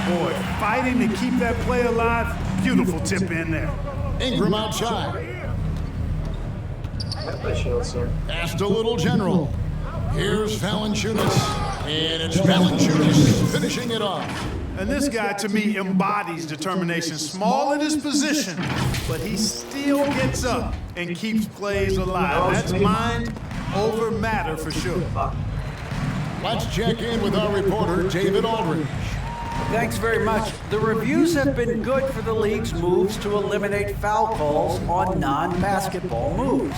Boy, fighting to keep that play alive. Beautiful tip in there. Ingram outside. Pass to Little General. Here's Valanciunas. And it's Valanciunas finishing it off. And this guy, to me, embodies determination. Small in his position, but he still gets up and keeps plays alive. That's mind over matter for sure. Let's check in with our reporter, David Aldridge. Thanks very much. The reviews have been good for the league's moves to eliminate foul calls on non-basketball moves.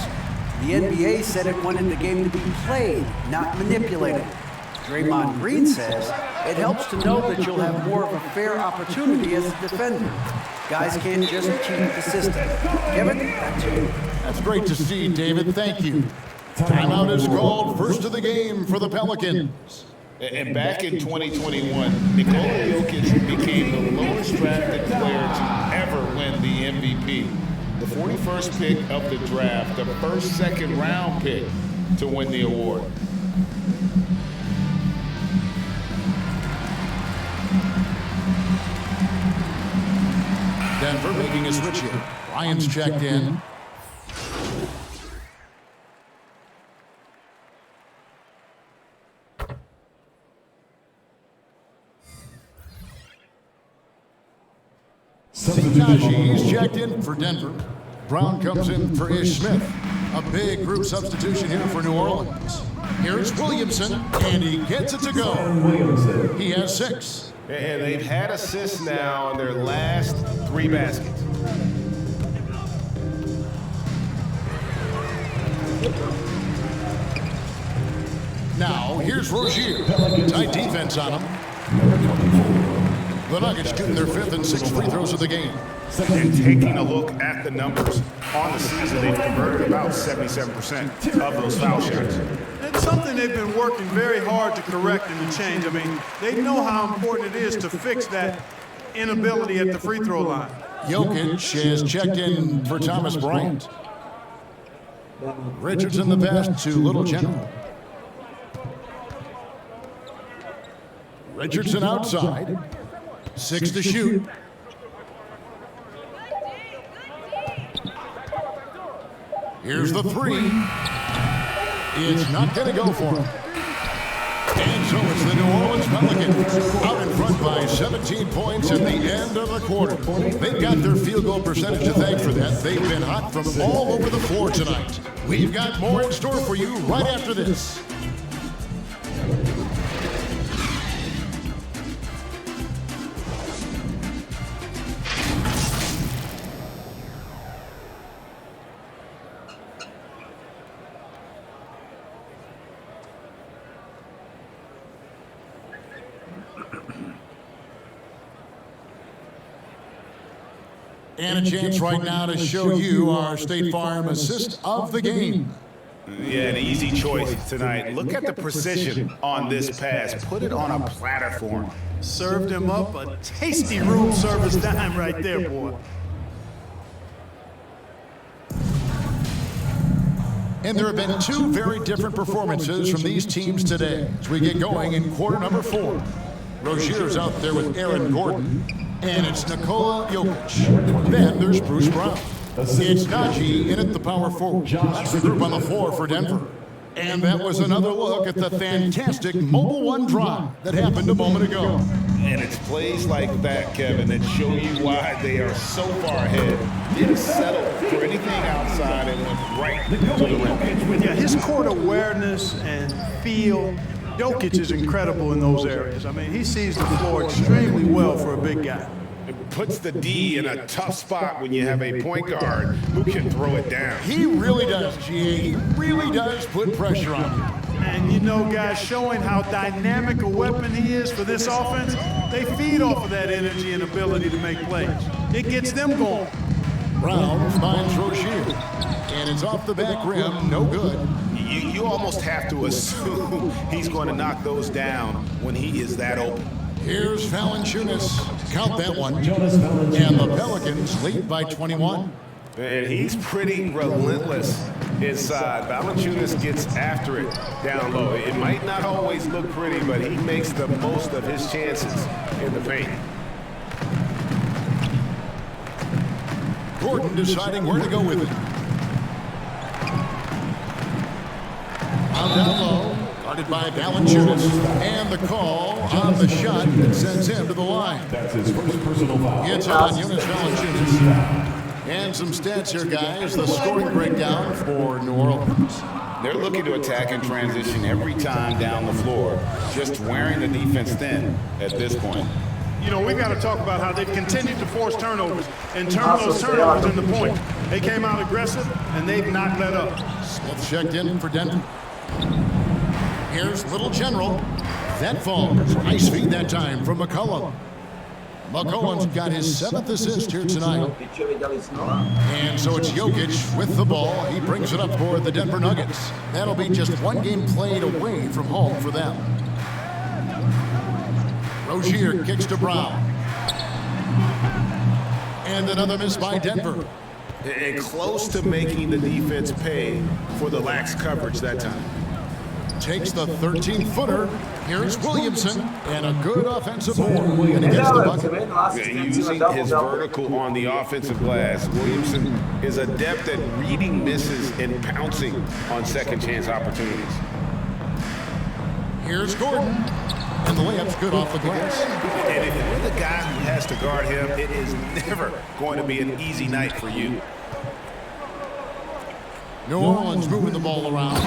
The NBA said it wanted the game to be played, not manipulated. Draymond Green says it helps to know that you'll have more of a fair opportunity as a defender. Guys can't just cheat the system. Kevin, back to you. That's great to see, David. Thank you. Timeout is called. First of the game for the Pelicans. And back in 2021, Nikola Jokic became the lowest drafted player to ever win the MVP. The 41st pick of the draft, the first second-round pick to win the award. Denver making a switch here. Ryan's checked in. Najee's checked in for Denver. Brown comes in for Ish Smith. A big group substitution here for New Orleans. Here's Williamson, and he gets it to go. He has 6. And they've had assists now on their last 3 baskets. Now, here's Rozier. Tight defense on him. The Nuggets shooting their 5th and 6th free throws of the game. And taking a look at the numbers on the season, they've converted about 77% of those foul shots. It's something they've been working very hard to correct and to change. I mean, they know how important it is to fix that inability at the free throw line. Jokic has checked in for Thomas Bryant. Richardson the pass to Little General. Richardson outside. 6 to shoot. Here's the three. It's not going to go for him. And so it's the New Orleans Pelicans out in front by 17 points at the end of the quarter. They've got their field goal percentage to thank for that. They've been hot from all over the floor tonight. We've got more in store for you right after this. And a chance right now to show you our State Farm assist of the game. Yeah, an easy choice tonight. Look at the precision on this pass. Put it on a platter for him. Served him up a tasty room service dime right there, boy. And there have been two very different performances from these teams today as we get going in quarter number 4. Rozier's out there with Aaron Gordon, and it's Nikola Jokic. Then there's Bruce Brown. It's Najee in at the power forward. That's the group on the floor for Denver. And that was another look at the fantastic Mobile One drive that happened a moment ago. And it's plays like that, Kevin, that show you why they are so far ahead. Didn't settle for anything outside and went right to the rim. Yeah, his court awareness and feel, Jokic is incredible in those areas. I mean, he sees the floor extremely well for a big guy. It puts the D in a tough spot when you have a point guard who can throw it down. He really does, GA. He really does put pressure on you. And you know, guys, showing how dynamic a weapon he is for this offense, they feed off of that energy and ability to make plays. It gets them going. Brown finds Rozier, and it's off the back rim, no good. You almost have to assume he's going to knock those down when he is that open. Here's Valanciunas. Count that one. And the Pelicans lead by 21. And he's pretty relentless inside. Valanciunas gets after it down low. It might not always look pretty, but he makes the most of his chances in the paint. Gordon deciding where to go with it. Out down low, guarded by Valanciunas, and the call on the shot that sends him to the line. That's his first personal foul. It's on Jonas Valanciunas. And some stats here, guys. The scoring breakdown for New Orleans. They're looking to attack in transition every time down the floor, just wearing the defense thin at this point. You know, we got to talk about how they've continued to force turnovers and turn those turnovers into points. They came out aggressive, and they've not let up. Smith checked in for Denver. Here's Little General. That falls. Nice feed that time from McCollum. McCollum's got his 7th assist here tonight. And so it's Jokic with the ball. He brings it up for the Denver Nuggets. That'll be just one game played away from home for them. Rozier kicks to Brown. And another miss by Denver. And close to making the defense pay for the lax coverage that time. Takes the 13-footer. Here's Williamson, and a good offensive board. And he gets the bucket. Using his vertical on the offensive glass, Williamson is adept at reading misses and pouncing on second chance opportunities. Here's Gordon, and the layup's good off the glass. And if you're the guy who has to guard him, it is never going to be an easy night for you. New Orleans moving the ball around.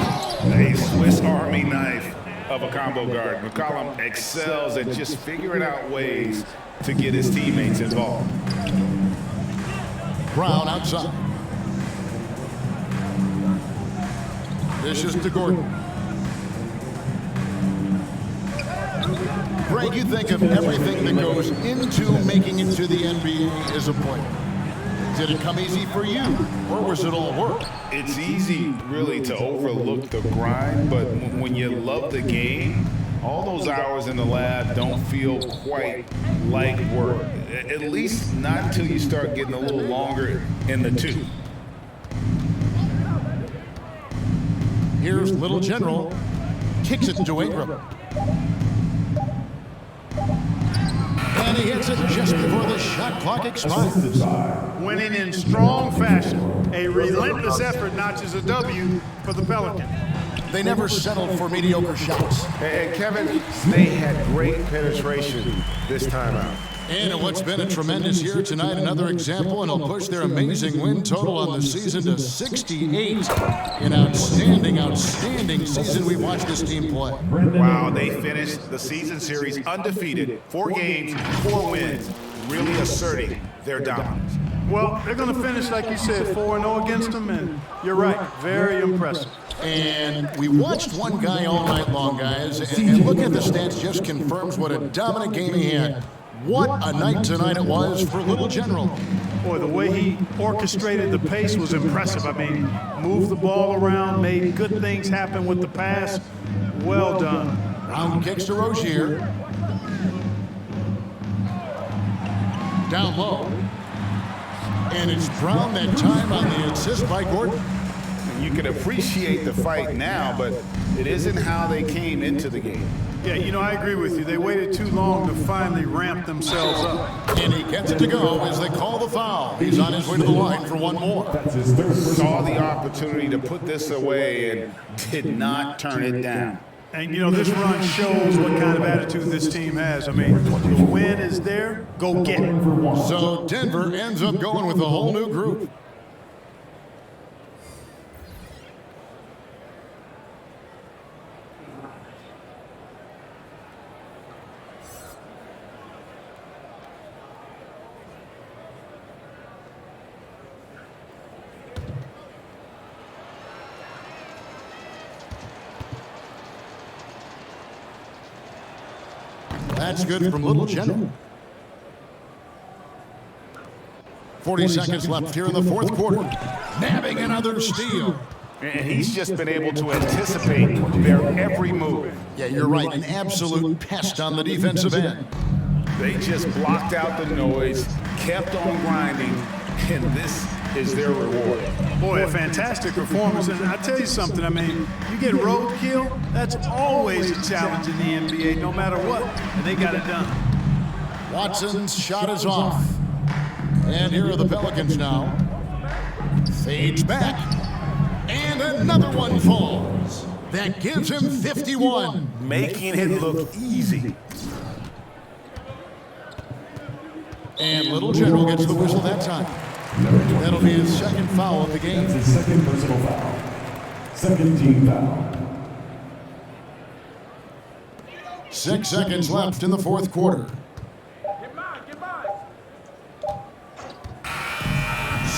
A Swiss Army knife of a combo guard. McCollum excels at just figuring out ways to get his teammates involved. Brown outside. This is to Gordon. Greg, you think of everything that goes into making it to the NBA as a player. Did it come easy for you, or was it all work? It's easy, really, to overlook the grind, but when you love the game, all those hours in the lab don't feel quite like work. At least not until you start getting a little longer in the tooth. Here's Little General. Kicks it to Ingram. And he hits it just before the shot clock expires. Winning in strong fashion. A relentless effort notches a W for the Pelicans. They never settled for mediocre shots. And Kevin, they had great penetration this time out. And what's been a tremendous year tonight, another example, and will push their amazing win total on the season to 68. An outstanding, outstanding season we watched this team play. Wow, they finished the season series undefeated, 4 games, 4 wins, really asserting their dominance. Well, they're going to finish, like you said, 4-0 against them, and you're right, very impressive. And we watched one guy all night long, guys, and looking at the stats just confirms what a dominant game he had. What a night tonight it was for Little General. Boy, the way he orchestrated the pace was impressive. I mean, moved the ball around, made good things happen with the pass. Well done. Brown kicks to Rozier. Down low. And it's Brown that time on the assist by Gordon. You can appreciate the fight now, but it isn't how they came into the game. Yeah, you know, I agree with you. They waited too long to finally ramp themselves up. And he gets it to go as they call the foul. He's on his way to the line for one more. Saw the opportunity to put this away and did not turn it down. And, you know, this run shows what kind of attitude this team has. I mean, the win is there, go get it. So Denver ends up going with a whole new group. That's good from Little General. 40 seconds left here in the fourth quarter. Nabbing another steal. And he's just been able to anticipate their every move. Yeah, you're right. An absolute pest on the defensive end. They just blocked out the noise, kept on grinding, and this is their reward. Boy, a fantastic performance. And I tell you something, I mean, you get roadkill, that's always a challenge in the NBA, no matter what. And they got it done. Watson's shot is off. And here are the Pelicans now. Fades back. And another one falls. That gives him 51. Making it look easy. And Little General gets the whistle that time. That'll be his second foul of the game. That's his second personal foul. Second team foul. 6 seconds left in the fourth quarter.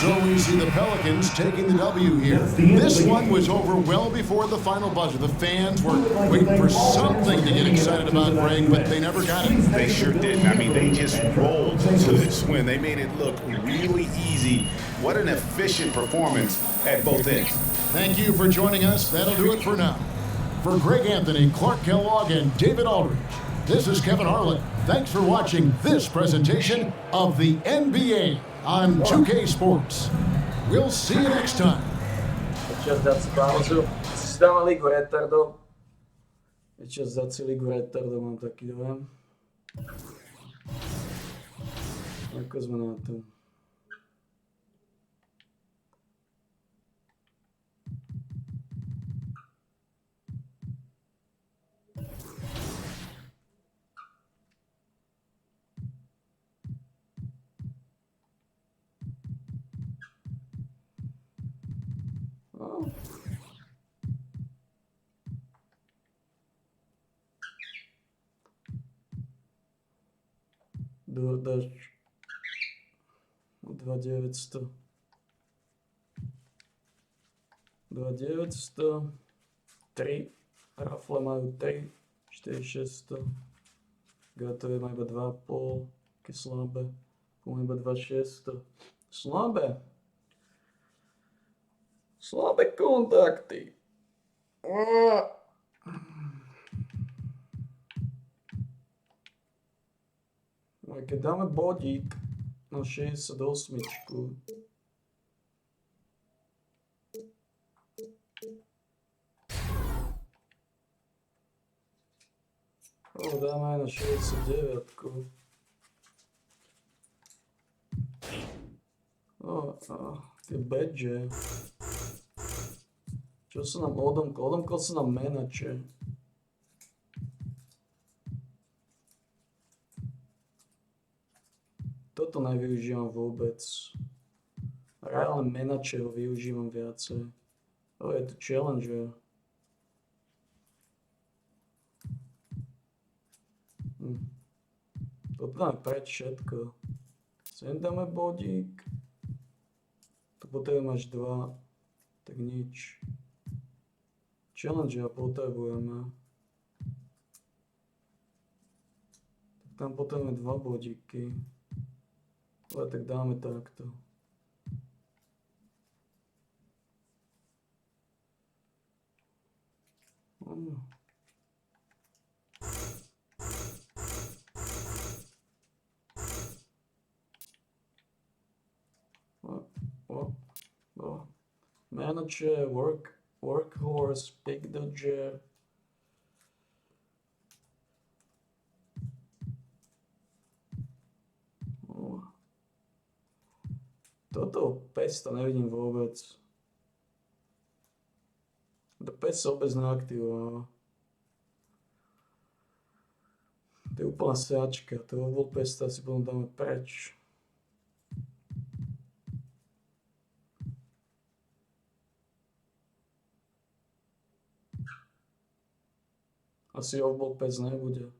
So we see the Pelicans taking the W here. This one was over well before the final buzzer. The fans were waiting for something to get excited about, Greg, but they never got it. They sure didn't. I mean, they just rolled to this win. They made it look really easy. What an efficient performance at both ends. Thank you for joining us. That'll do it for now. For Greg Anthony, Clark Kellogg, and David Aldridge, this is Kevin Harlan. Thanks for watching this presentation of the NBA on 2K Sports. We'll see you next time. Čas dát si pauzu. Si dáme ligu retardov. Je čas dát si ligu retardov, mám taký dojem. Ako sme na tom? Dodaš 2900 3 rafle majú 3 4600 Gatové má iba 2,5 také slabé Pum iba 2600 slabé kontakty keď dáme bodík na 68, dáme aj na 69. Tie badge. Čo sa nám odomkol sa nám manače. Toto nevyužívam vôbec. Reálne manače ho využívam viacej. Je to challenger. Toto dáme preč všetko. Sem dáme bodík. Tu potrebujeme až 2. Tak nič. Challenger potrebujeme. Tak tam potrebujeme 2 bodíky. Ale tak dáme takto. Manager, workhorse, big dodger. Toto pes to nevidím vôbec. To pes sa vôbec neaktivoval. To je úplná sračka. Toho pesta si potom dáme preč. Asi off-ball pes nebude.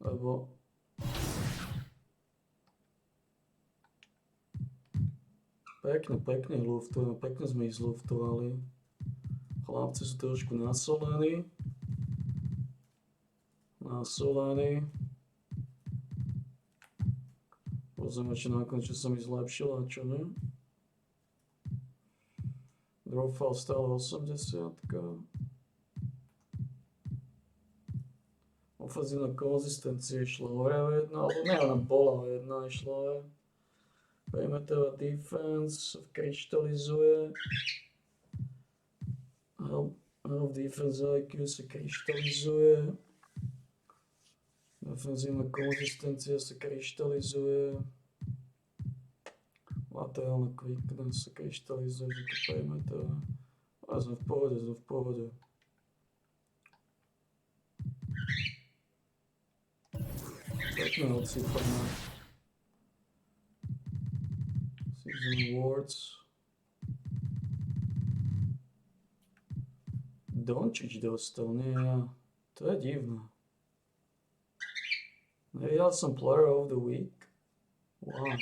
Lebo pekne luftujeme, pekne sme ich zluftovali. Chlapci sú trošku nasolení. Pozrieme, či nakoniec sa mi zlepšila, čo nie. Drofal stále 80. Ofenzívna konzistencia išla hore o 1, alebo ne, ona bola o 1, išla hore. Perimeter defense kryštalizuje. Half defense IQ sa kryštalizuje. Ofenzívna konzistencia sa kryštalizuje. Laterálna quickness sa kryštalizuje, že to perimeter. Ale sme v pohode. Pekné odsýpané. Season awards. Dončič dostal, nie ja. To je divné. Nevidel som Player of the Week. Wow.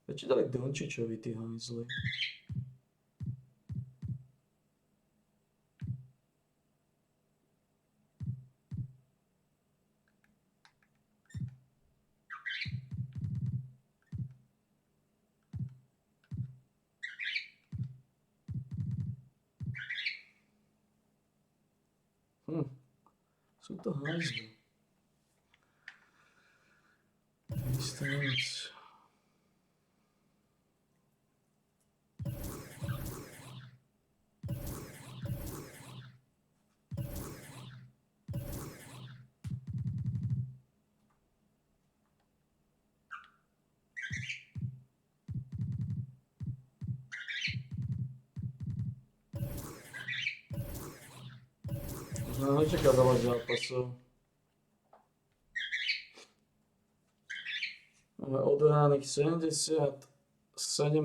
Prečo dali Dončičovi tí hajzli? Sú to hajzli. Istá vec. Nečaká veľa zápasov. Máme odohraných 77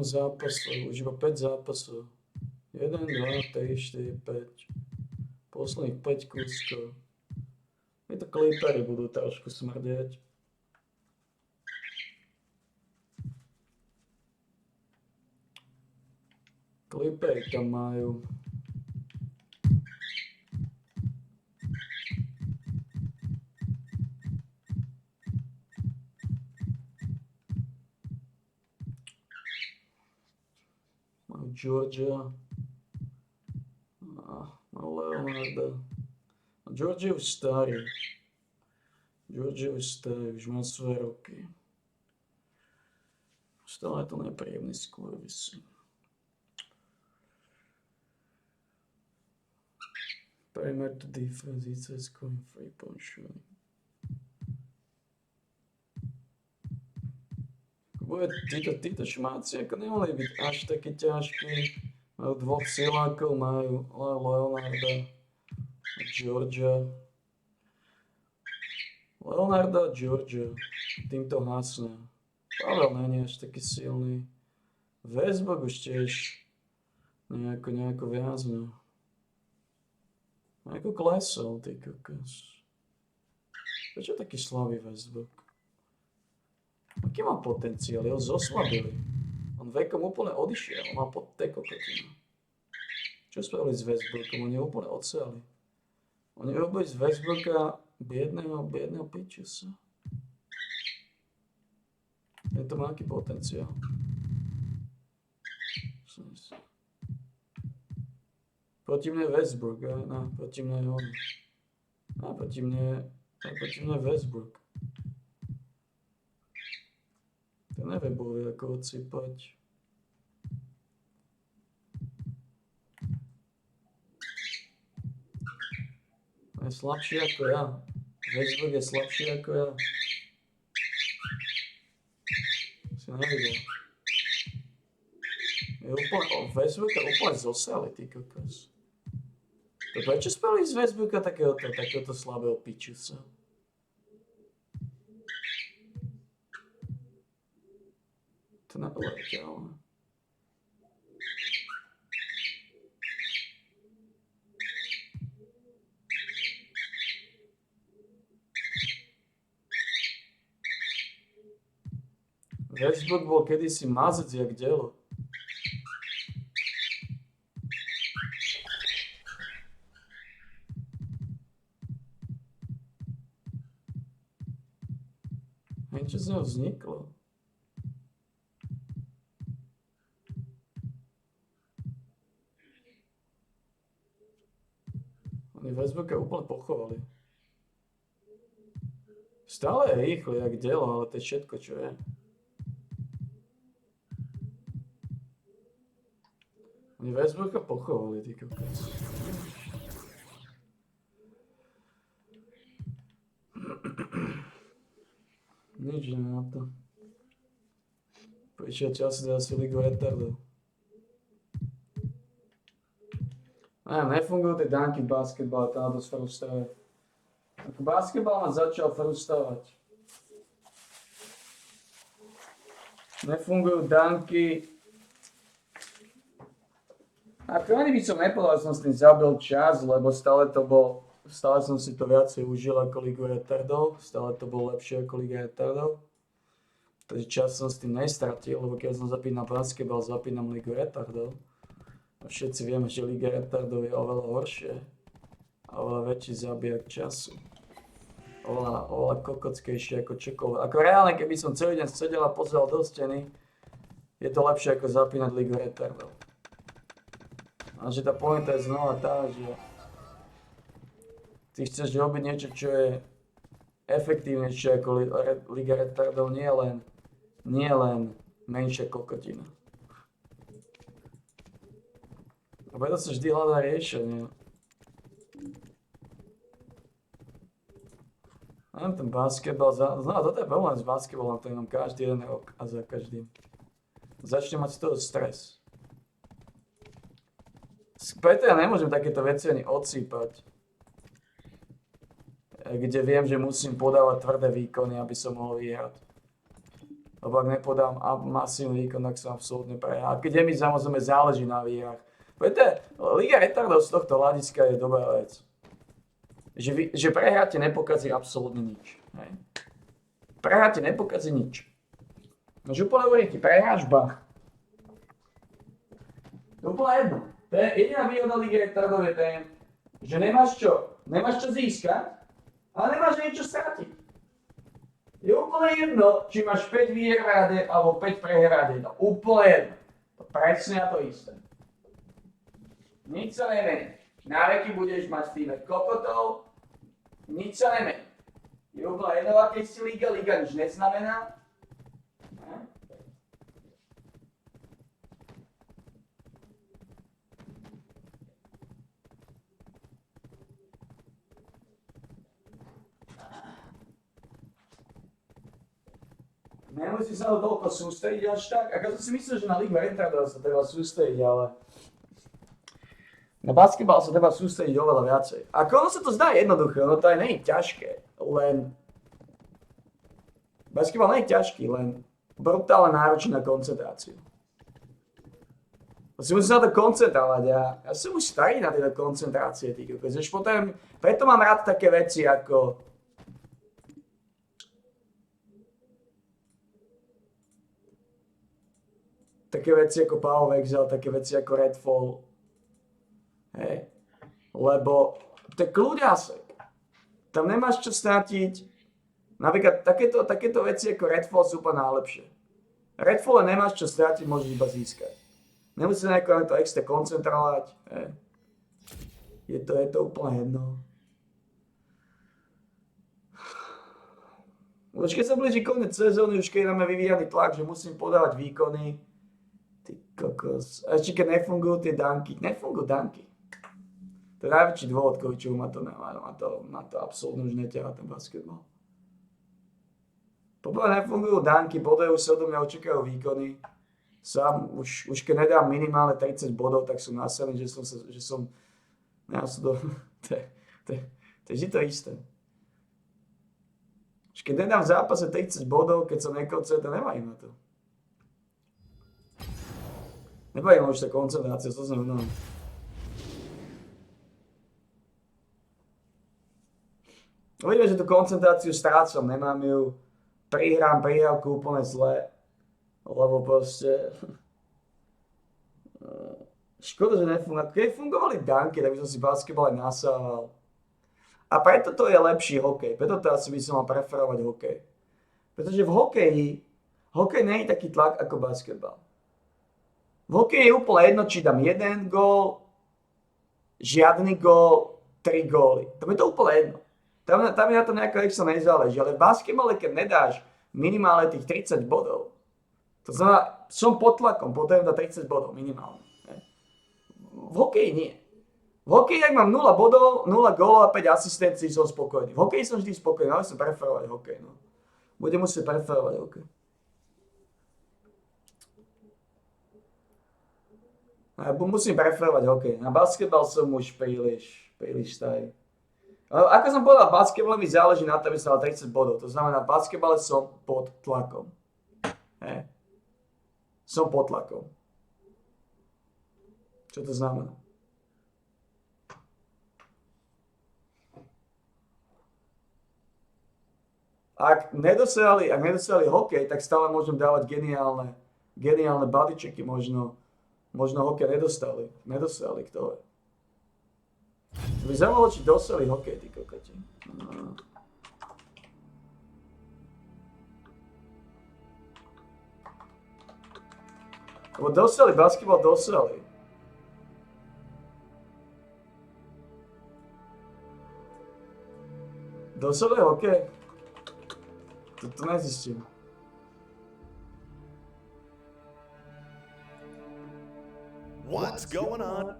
zápasov, už iba 5 zápasov. 1, 2, 3, 4, 5. Posledných 5 kúskov. My to Clippery budú trošku smrdieť. Clippery tam majú. Georgia. Leonarda. Georgia je už starý. Už má svoje roky. Stále je to nepríjemný skurvis. Perimeter defense, it's scoring 3-point shooting. títo šmáci ako nemali byť až taký ťažký. Majú dvoch silákov, majú Leonarda a Georgia. Leonarda a Georgia. Týmto hasne. Pavel není až taký silný. Westbrook už tiež nejako viazne. Nejako klesol, ty kokos. Prečo je taký slabý Westbrook? Aký má potenciál? Jeho zoslabili. On vekom úplne odišiel. On má pod tej kokotinu. Čo spravili s Westbrookom? Oni úplne odseli. Oni robili z Westbrooka biedného pičusa. Je to má aký potenciál? Proti mne Westbrook, proti mne je on. Proti mne je Westbrook. To nevie boli ako odsypať. Je slabší ako ja. Westbrook je slabší ako ja. Si nevidel. Westbrooka úplne zosali, ty kokos. To prečo spravili z Westbrooka takéhoto slabého pičusa? To neuveriteľné. Westbrook bol kedysi mazec jak delo. Čo z neho vzniklo? Oni Westbrooka úplne pochovali. Stále je rýchly jak delo, ale to je všetko, čo je. Oni Westbrooka pochovali, ty kokos. Nič na to. Prišiel čas dať si ligu retardov. Nefungujú tie dánky v basketbale, to ma dosť frustruje. Ako basketbal ma začal frustrovať. Nefungujú dánky. Ako ani by som nepovedal, som s tým zabil čas, lebo stále som si to viacej užil ako ligu retardov, stále to bolo lepšie ako liga retardov. Takže čas som s tým nestratil, lebo keď som zapínal basketbal, zapínam ligu retardov. A všetci vieme, že liga retardov je oveľa horšie a oveľa väčší zabijak času. Oveľa kokockejšie ako čokoľvek. Ako reálne, keby som celý deň sedel a pozeral do steny, je to lepšie ako zapínať ligu retardov. A že tá pointa je znova tá, že ty chceš robiť niečo, čo je efektívnejšie ako liga retardov, nie len menšia kokotina. A preto sa vždy hľadá riešenie. Neviem, ten basketbal, toto je problém s basketbalom, to mám každý jeden rok a za každým. Začne mať z toho stres. Preto ja nemôžem takéto veci ani odsýpať. Kde viem, že musím podávať tvrdé výkony, aby som mohol vyhrať. Lebo ak nepodám masívny výkon, tak som absolútne prehrá. A keď mi samozrejme záleží na výhrách. Preto liga retardov z tohto hľadiska je dobrá vec. Že prehráte nepokazí absolútne nič. Hej. Prehráte nepokazí nič. Môžu úplne hovoriť, ty prehráš bach. To je úplne jedno. To je jediná výhoda ligy retardov je ten, že nemáš čo získať, ale nemáš niečo stratiť. Je úplne jedno, či máš 5 výher v rade alebo 5 prehier v rade. No úplne jedno. To presne na to isté. Nič sa nemení. Na veky budeš mať v týme kokotov, nič sa nemení. Je úplne jedno, akej si liga nič neznamená. Nemusí sa to toľko sústrediť až tak. Ako som si myslel, že na Ligu retardov sa treba sústrediť, ale na basketbal sa treba sústrediť oveľa viacej. Ako ono sa to zdá jednoduché, ono to aj nie je ťažké, len basketbal nie je ťažký, len brutálne náročný na koncentráciu. Si musím na to koncentrovať a ja som už starý na tieto koncentrácie, preto mám rád také veci ako Power of Exile, také veci ako Redfall. Hej. Lebo to je kľúďasek. Tam nemáš čo stratiť. Napríklad takéto veci ako Redfall sú úplne najlepšie. Redfall nemáš čo stratiť, môžeš iba získať. Nemusíš sa na to extra koncentrovať. Hej. Je to úplne jedno. Už keď sa blíži koniec sezóny, už keď je na mňa vyvíjaný tlak, že musím podávať výkony. Ty kokos. A ešte keď nefungujú tie danky. Nefungujú danky. To je najväčší dôvod, kvôli čomu ma to absolútne už neťahá ten basketbal. Poprvé nefungujú danky, podajú sa odo mňa, očakajú výkony. Sám, už keď nedám minimálne 30 bodov, tak som nasadený, to je vždy to isté. Už keď nedám v zápase 30 bodov, keď som nekoncentrujem, nemajím na to. Nebavím už tá koncentrácia, to znamená. Uvidíme, že tú koncentráciu strácam, nemám ju, prihrám prihrávku úplne zle, lebo proste škoda, že nefungovali. Keď fungovali danky, tak by som si basketbal aj nasával. A preto to je lepší hokej, preto to asi by som mal preferovať hokej. Pretože v hokej nie je taký tlak ako basketbal. V hokeji je úplne jedno, či dám 1 gól, žiadny gól, 3 góly. Tam je to úplne jedno. Tam je na to nejako extra nezáleží, ale v basketbale, keď nedáš minimálne tých 30 bodov, to znamená, som pod tlakom, potrebujem dať 30 bodov minimálne. V hokeji nie. V hokeji, ak mám 0 bodov, 0 gólov a 5 asistencií, som spokojný. V hokeji som vždy spokojný, ale som preferovať hokej. No. Budem musieť preferovať hokej. Musím preferovať hokej. Na basketbal som už príliš starý. Ako som povedal, v basketbale mi záleží na to, aby som dal 30 bodov. To znamená, v basketbale som pod tlakom. Som pod tlakom. Čo to znamená? Ak nedosiahli hokej, tak stále môžem dávať geniálne bodychecky. Možno hokej nedostali, kto je. To by zaujímalo, či dosiahli hokej, tí kokoti. Lebo dosiahli basketbal, dosiahli. Dosiahli hokej? To nezistím. What's going on?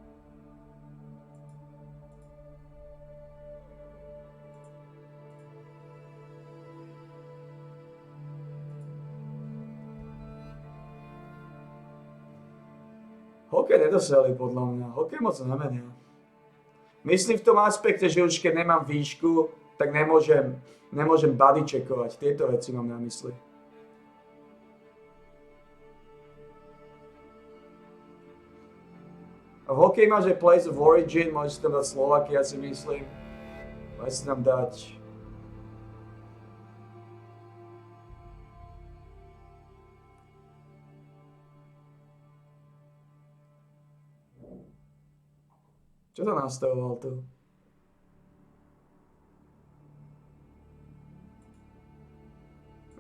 Hokej nedosiahli podľa mňa. Hokej moc nemenia. Myslím v tom aspekte, že už keď nemám výšku, tak nemôžem bodycheckovať. Tieto veci mám na mysli. A v hokeji máš aj Place of Origin, môžeš si tam dať Slovakia, si myslím. Môžeš si tam dať... Čo to nastavoval tu?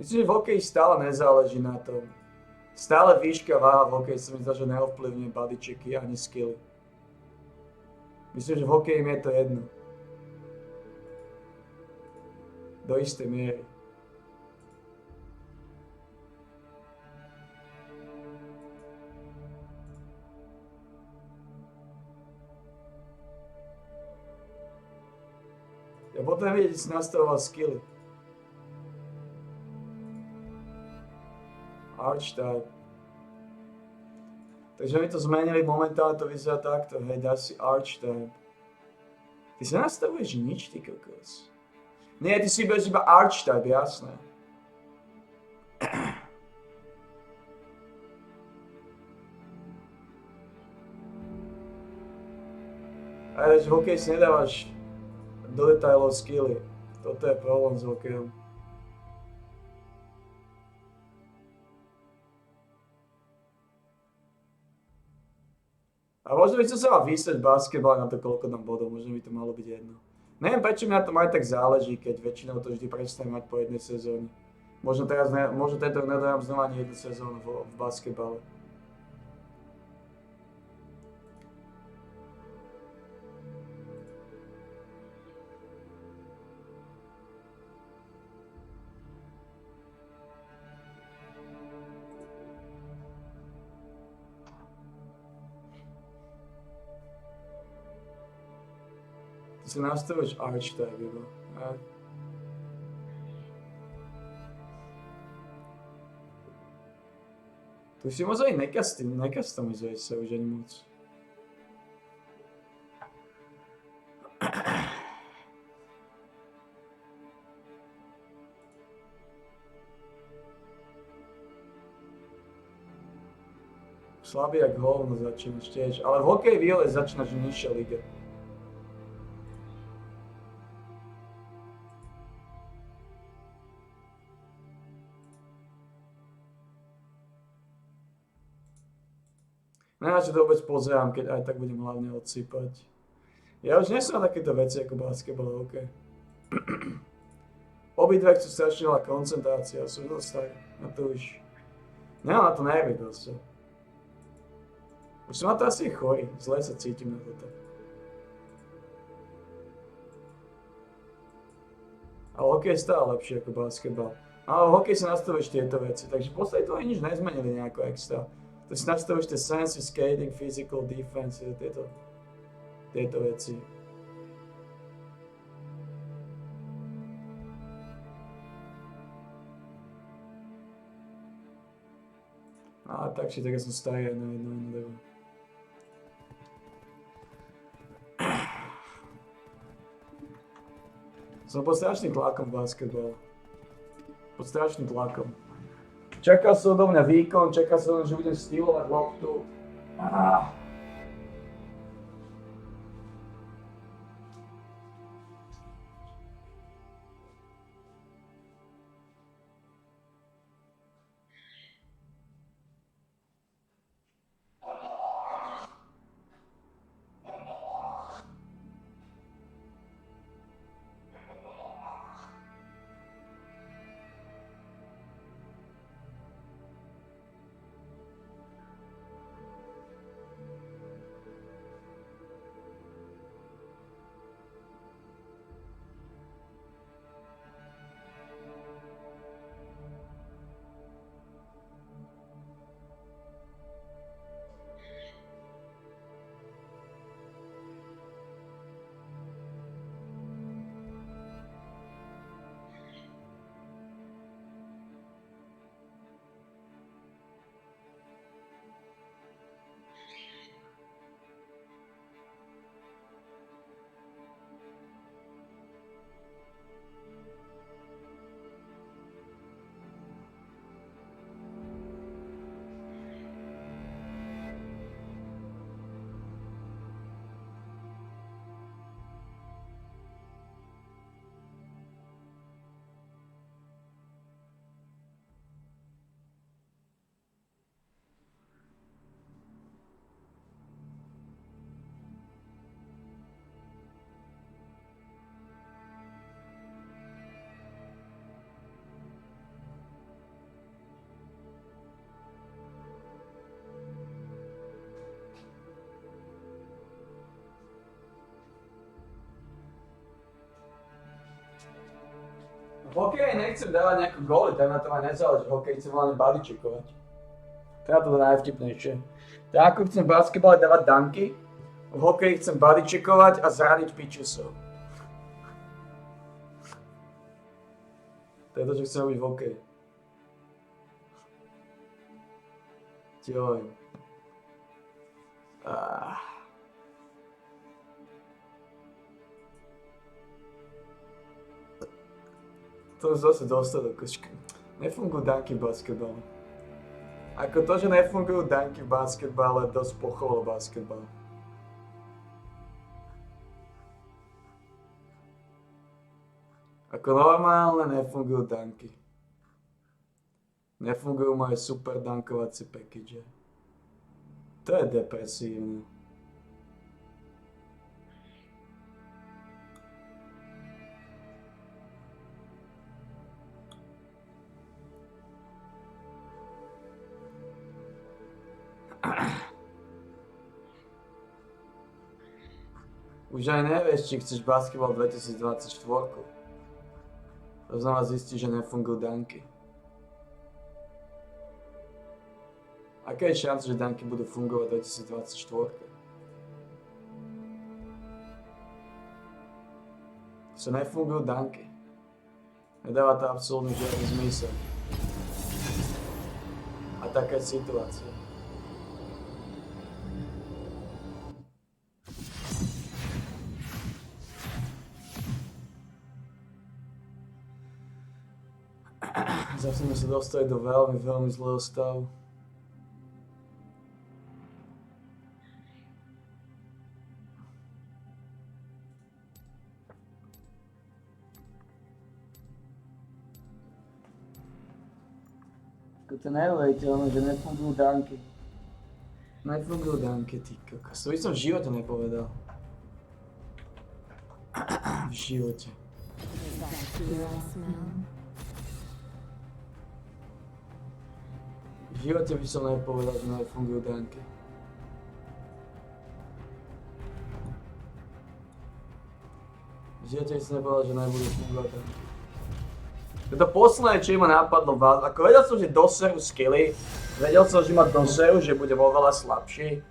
Myslím, že v hokeji stále nezáleží na tom. Stále výška váha v hokeji sa mi zdá, že neovplyvňuje bodychecky ani skilly. Myslím, že v hokeji mi je to jedno. Do istej miery. Ja potrebujem vedieť, že si nastavoval skilly. arch type. Takže my to zmenili, momentálne to vyzerá takto, hej, dá si arch type. Ty sa nastavuješ nič, ty kokos. Nie, ty si budeš iba arch type, jasné. Ale v hokeji si nedávaš do detailov skilly. Toto je problém s hokejom. A možno by som sa mal vysať basketbal na to, koľko tam bodov, možno by to malo byť jedno. Neviem, prečo mi na tom aj tak záleží, keď väčšinou to vždy prestane mať po jednej sezóne. Možno tento rok nedávam znova ani jednu sezónu v basketbale. To si nastavuješ arch type iba. Tu si možno aj nekastomizuješ sa už ani moc. Slabý jak hovno začínaš tiež, ale v hokeji výhole začínaš nižšia liga. Na čo to vôbec pozerám, keď aj tak budem hlavne odsýpať. Ja už nie som na takéto veci ako basketbal a hokej. Obidve chcú strašne veľa koncentrácia, sú dosť tak, na to už... Nemám na to nervy proste. Už som na to asi chorý, zle sa cítim na toto. Ale hokej je stále lepšie ako basketbal. Ale v hokeji sa nastavíš tieto veci, takže v podstate to aj nič nezmenili nejako extra. To si nastavíš tie sense, skating, physical, defense, tieto veci. A tak si teraz som starý aj na jedno. Som pod strašným tlakom v basketbale. Pod strašným tlakom. Čakal som odo mňa výkon, čakal som, že budem stylovať loptu. V hokeji nechcem dávať nejaké góly, tam na to ma nezáleží, v hokeji chcem hlavne bodycheckovať. To je to najvtipnejšie. Tak ako chcem v basketbale dávať danky, v hokeji chcem bodycheckovať a zraniť pičusov. To je to, čo chcem robiť v hokeji. Joj. To už zase dostal do košky. Nefungujú danky v basketbale. Ako to, že nefungujú danky v basketbale, dosť pochovalo basketbal. Ako normálne nefungujú danky. Nefungujú moje super dankovacie package. To je depresívne. Už aj nevieš, či chceš basketbal 2024. To znamená zistíš, že nefungujú danky. Aká je šanca, že danky budú fungovať 2024? Sa nefungujú danky. Nedáva to absolútne žiadny zmysel. A taká je situácia. Zase sme sa dostali do veľmi, veľmi zlého stavu. To je neuveriteľné, že nefungujú danky. Nefungujú danky, ty kokos. To by som v živote nepovedal. V živote. V živote by som nepovedal, že nefungujú danky. V živote by som nepovedal, že nebudú fungovať danky. To je to posledné, čo ma napadlo. Ako vedel som, že doseru skilly, vedel som, že ma doseru, že budem oveľa slabší.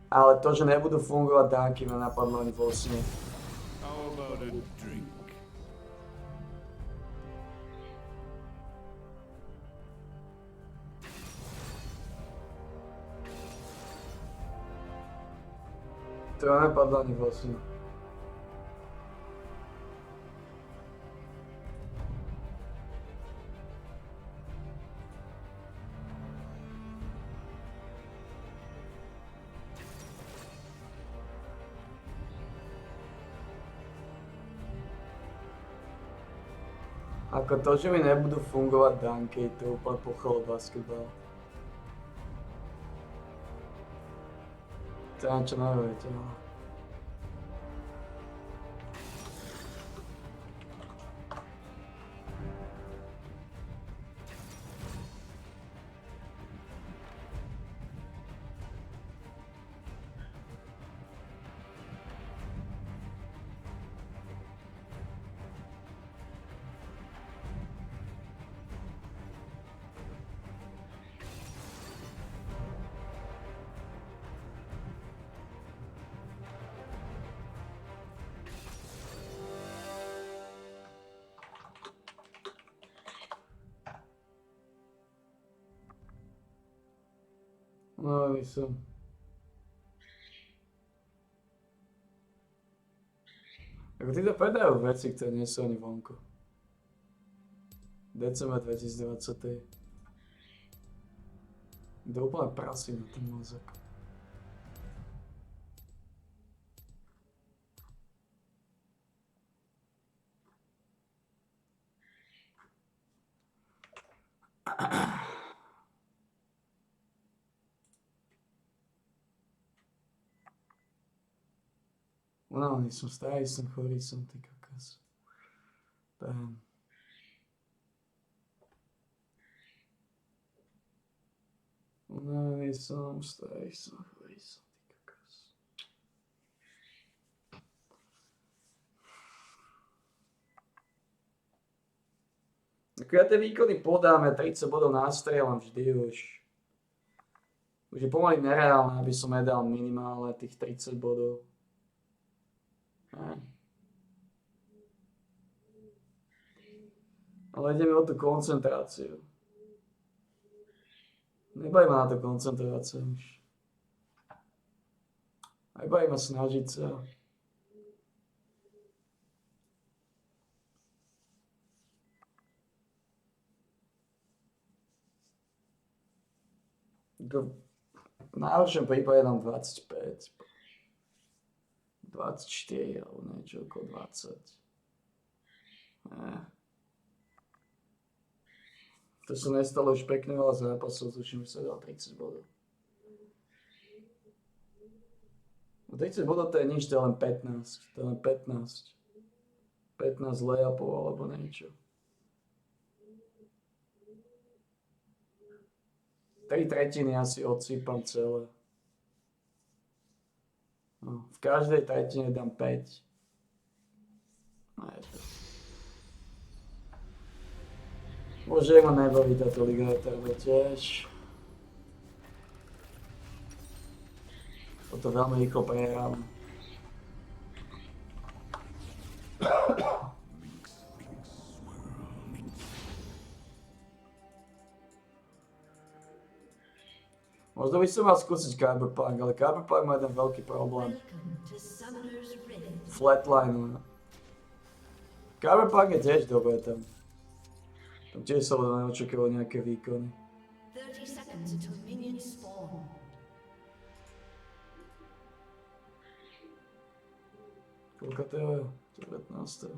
Ale to, že nebudú fungovať danky, ma napadlo ani vo sne. To ma napadlo ani vo sne. Ako to, že mi nebudú fungovať danky, to je úplne pocholo basketbal. To je niečo neuveriteľné. No, som. Ako títo predajú veci, ktoré nie sú ani vonku. December 2023. To úplne prasí na ten mozog. Unavený som, starý som, chorý som, ty kokos. Damn. Unavený som, starý som, chorý som, ty kokos. Ako ja tie výkony podám, ja 30 bodov nastrieľam vždy už. Už je pomaly nereálne, aby som nedal minimálne tých 30 bodov. Ale ideme o tú koncentráciu. Nebaví ma na to koncentrovať sa už. Nebaví ma snažiť sa. V najhoršom prípade dám 25. 24 alebo niečo okolo 20. To sa nestalo už pekne veľa zápasov, tuším, že sa dal 30 bodov. 30 bodov to je nič, to je len 15. To je len 15. 15 layupov alebo niečo. 3/3 asi odsýpam celé. No, v každej tretine dám 5. No je to. Bože, ma nebaví táto liga turbo tiež. Toto veľmi rýchlo prehrám. Možno by som mal skúsiť Cyberpunk, ale Cyberpunk má jeden veľký problém. Flatline. Cyberpunk je tiež dobré tam. Tam tiež sa neočakávalo nejaké výkony. 30 seconds until minions spawn. Koľko to je? 19.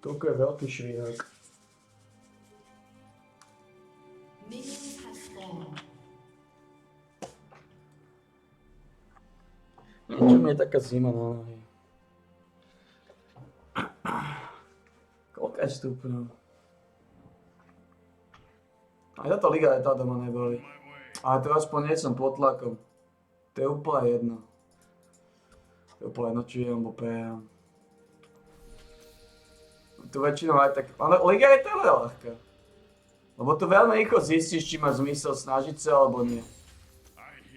Toľko je veľký švihák. Minions have spawned. Niečo mi je taká zima na nohy. Koľko stupňov? Aj táto liga aj tá doma nebaví. Ale to aspoň nie som pod tlakom. To je úplne jedno. To je úplne jedno, či jem, alebo prejem. Tu väčšinou aj tak, ale liga je teda ľahká. Lebo tu veľmi rýchlo zistíš, či má zmysel snažiť sa, alebo nie.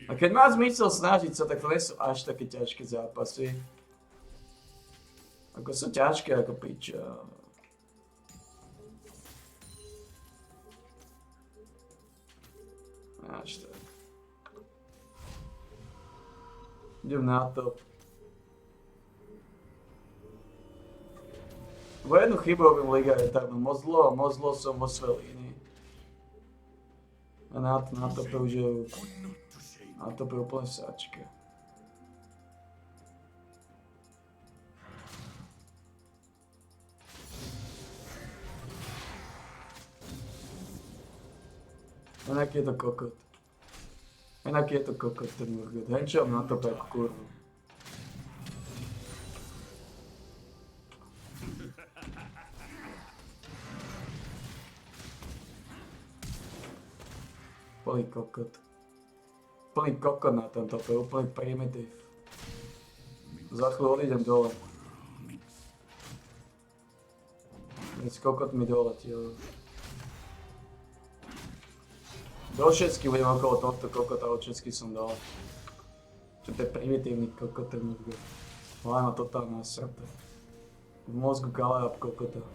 A keď má zmysel snažiť sa, tak to nie sú až také ťažké zápasy. Ako sú ťažké ako piča. Až tak. Idem na to. Vo jednu chybu robím liga je tak, no moc zlo som vo svojej línii. A na to už je... Na to je úplne sáčka. Enaký je to kokot. Enaký je to kokot ten Urgot. Henčom na to ako kurvu. Plný kokot. Plný kokot na tento, to je úplný primitív. Za chvíľu odídem dole. S kokotmi dole, tío. Do všetky budem okolo tohto kokota, od všetky som dole. Čo to je primitívny kokot, ten Urgot. Hlavne totálne nasraté. V mozgu kalárab kokota.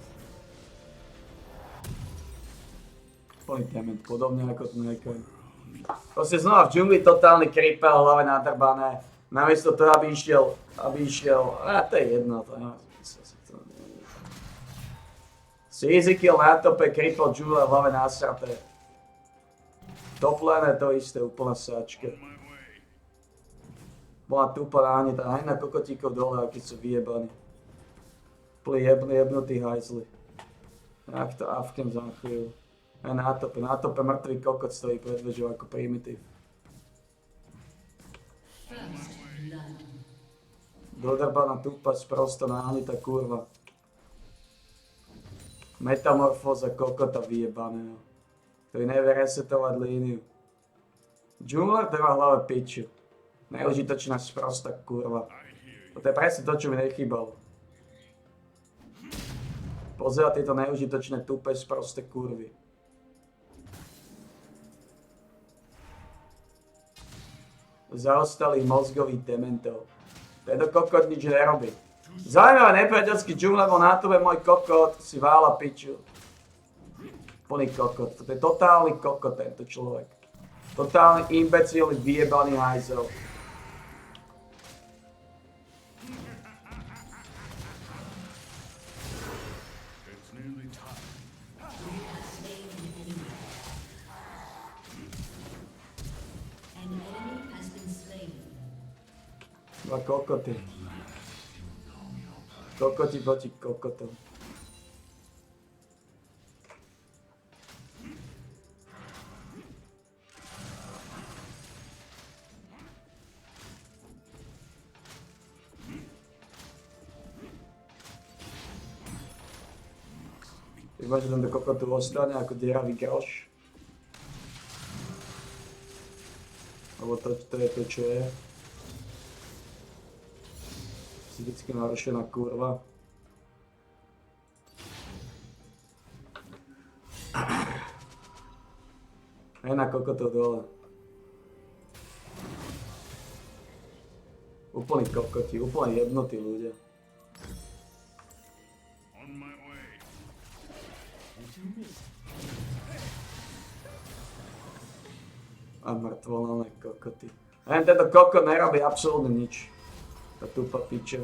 Plný dement, podobne ako to nekaj. Proste znova v džungli totálny creeper, hlave nadrbané. Namiesto toho, aby išiel, to je jedno, to nemá zmysel. Si easy kill na tope, creeper, džungle, hlave nasraté. Top lane je to isté, úplná sáčka. Bola tupá náhnitá, aj na kokotíkov dole, akí sú vyjebaní. Plný jebnutý hajzli. Jak to avkem za chvíľu. Aj na tope mŕtvý kokot stojí pred vežou ako primitív. Dodrbaná tupa, sprosto náhnitá kurva. Metamorfóza kokota vyjebaného, ktorý nevie resetovať líniu. Jungler trvá hlave piču. Neužitočná sprosta kurva. To je presne to, čo mi nechýbalo. Pozerať tieto neužitočné tupé sprosté kurvy. zaostalých mozgových dementov. Tento kokot nič nerobí. Zaujímavé nepriateľský džungl, lebo na tebe môj kokot si vála piču. Plný kokot. To je totálny kokot tento človek. Totálny imbecil, vyjebaný hajzel. Dva kokoty. Kokoti proti kokotom. Iba, že tento kokot tu ostane ako dieravý groš. Lebo to je to, čo je. Psychicky narušená kurva. Aj na kokotov dole. Úplný kokoti, úplne jednotí ľudia. A mŕtvolné kokoty. Len tento kokot nerobí absolútne nič. Tá tupa piče.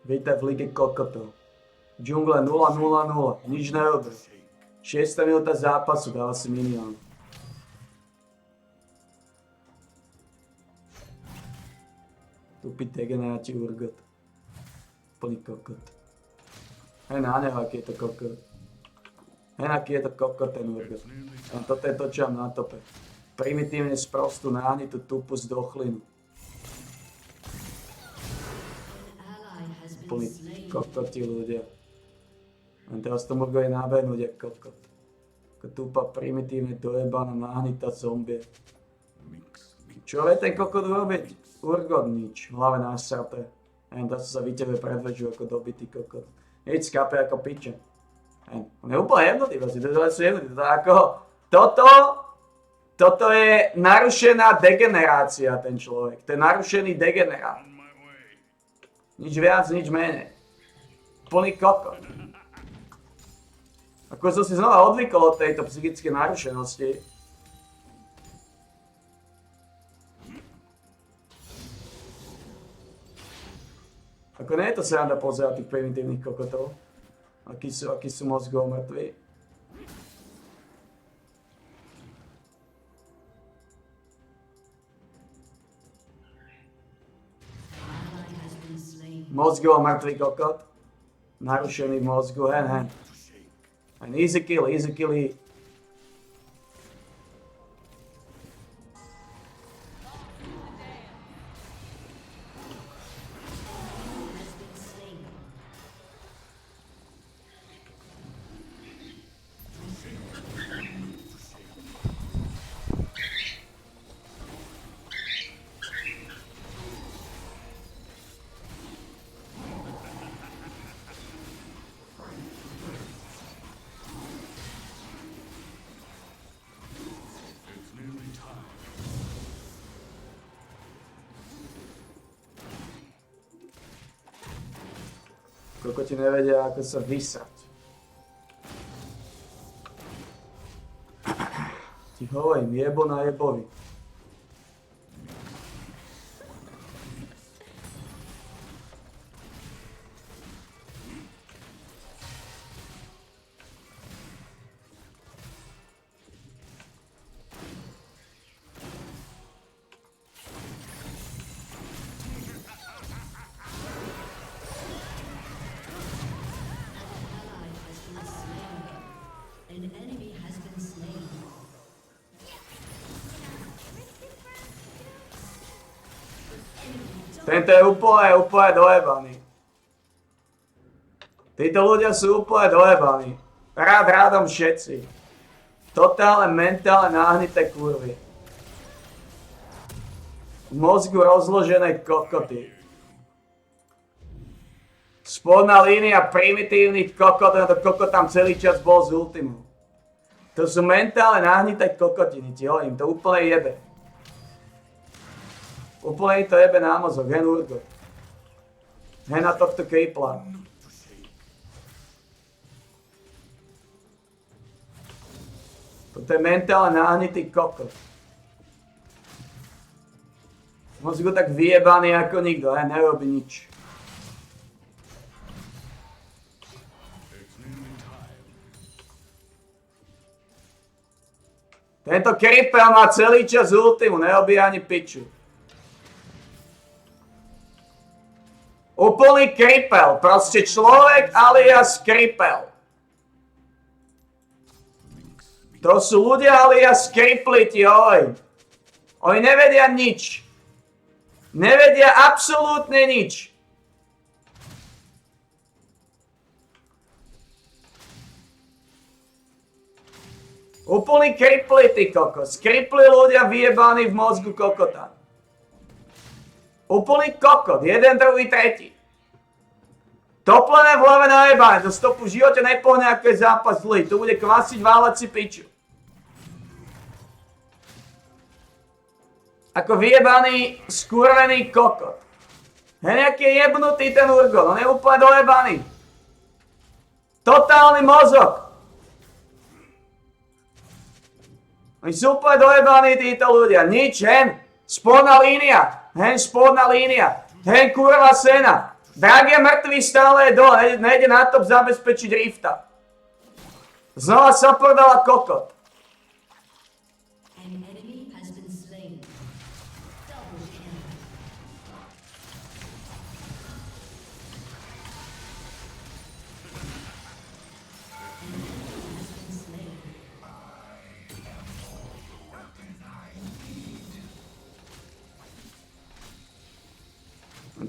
Vítaj v lige kokotov. Džungle 0-0-0, nič nerobí. 6. minúta zápasu, dáva si minion. Tupý degeneráti urgot. Plný kokot. Hej na neho, aký je to kokot. Hej aký je to kokot ten urgot. Len toto je to, čo mám na tope. Primitívne sprostú náhnitú tupu zdochlinu. Plný kokoti ľudia. Len teraz to mogli aj nabehnúť jak kokot. Ako tupa primitívne dojebaná náhnitá zombie. Čo vie ten kokot robiť? Urgot nič, v hlave nasraté. Len to sa vyťahuje pred väžu ako dobitý kokot. Nič skápe ako piče. On je úplne jednotlivý, toto je narušená degenerácia ten človek. To je narušený degenerát. Nič viac, nič menej. Plný kokot. Ako som si znova odvykol od tejto psychickej narušenosti. Ako nie je to sranda pozerať tých primitívnych kokotov. Akí sú mozgovo mŕtvi. Mozgovo mŕtvý kokot. Narušený v mozgu, hen. Easy kill. Kokoti nevedia, ako sa vysať. Ti hovorím, jebo na jebovi. Tento je úplne dojebaný. Títo ľudia sú úplne dojebaní. Rádom všetci. Totálne mentálne náhnité kurvy. V mozgu rozložené kokoty. Spodná línia primitívnych kokotov, to kokot tam celý čas bol z ultimu. To sú mentálne náhnité kokotiny, ti hovorím, to úplne jebe. Úplne to jebe na mozog, hen Urgo. Hen na tohto kripla. Toto je mentálne náhnitý kokot. Mozgu tak vyjebaný ako nikto, nerobí nič. Tento kripel má celý čas ultimu, nerobí ani piču. Úplný kripel, proste človek alias kripel. To sú ľudia alias kripli, ti hovorím. Oni nevedia nič. Nevedia absolútne nič. Úplný kripli, ty kokos. Kripli ľudia vyjebaní v mozgu kokota. Úplný kokot. Jeden, druhý, tretí. Toplené v hlave najebané. To stopu v živote nepohne, ako je zápas zlý. Tu bude kvasiť, váľať si piču. Ako vyjebaný, skurvený kokot. Nejaký je jebnutý ten Urgo, on je úplne dojebaný. Totálny mozog. Oni sú úplne dojebaní títo ľudia. Nič, hen, spodná línia. Hen, spodná línia. Hen, kurva sena. Drag je mŕtvý, stále je dole, nejde na top zabezpečiť rifta. Znova sa prdala kokot.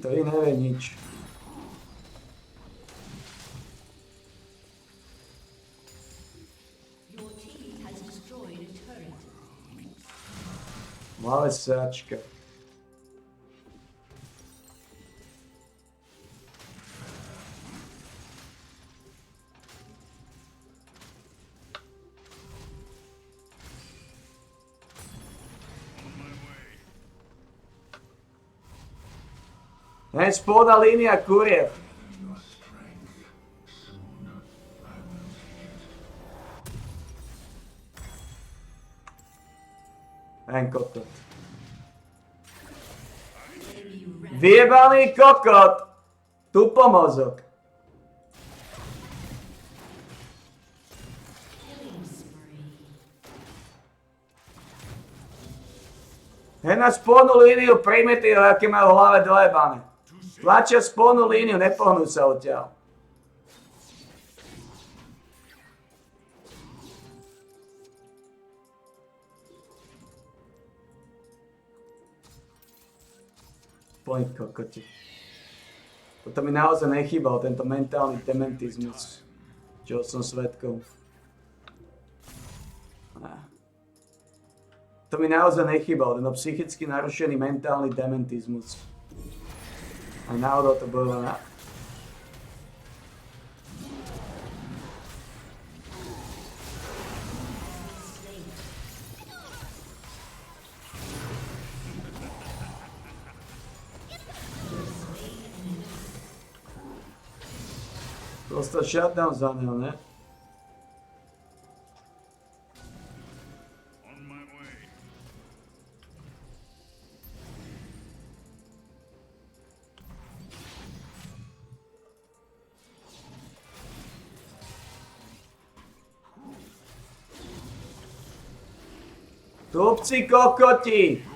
To i nevie nič. Malé sračka. Hej, spodná línia kuriev. Hen kokot. Vyjebaný kokot. Tupomozog. Hen na spodnú líniu primitív, aké majú v hlave dojebané. Tlačia spodnú líniu, nepohnú sa odtiaľ. Poň kokoti. Toto mi naozaj nechýbal, tento mentálny dementizmus, čo som svedkom. To mi naozaj nechýbal, tento psychicky narušený mentálny dementizmus. A náhodou to bolo na... Dostal shutdown za neho, ne? Tupci kokoti!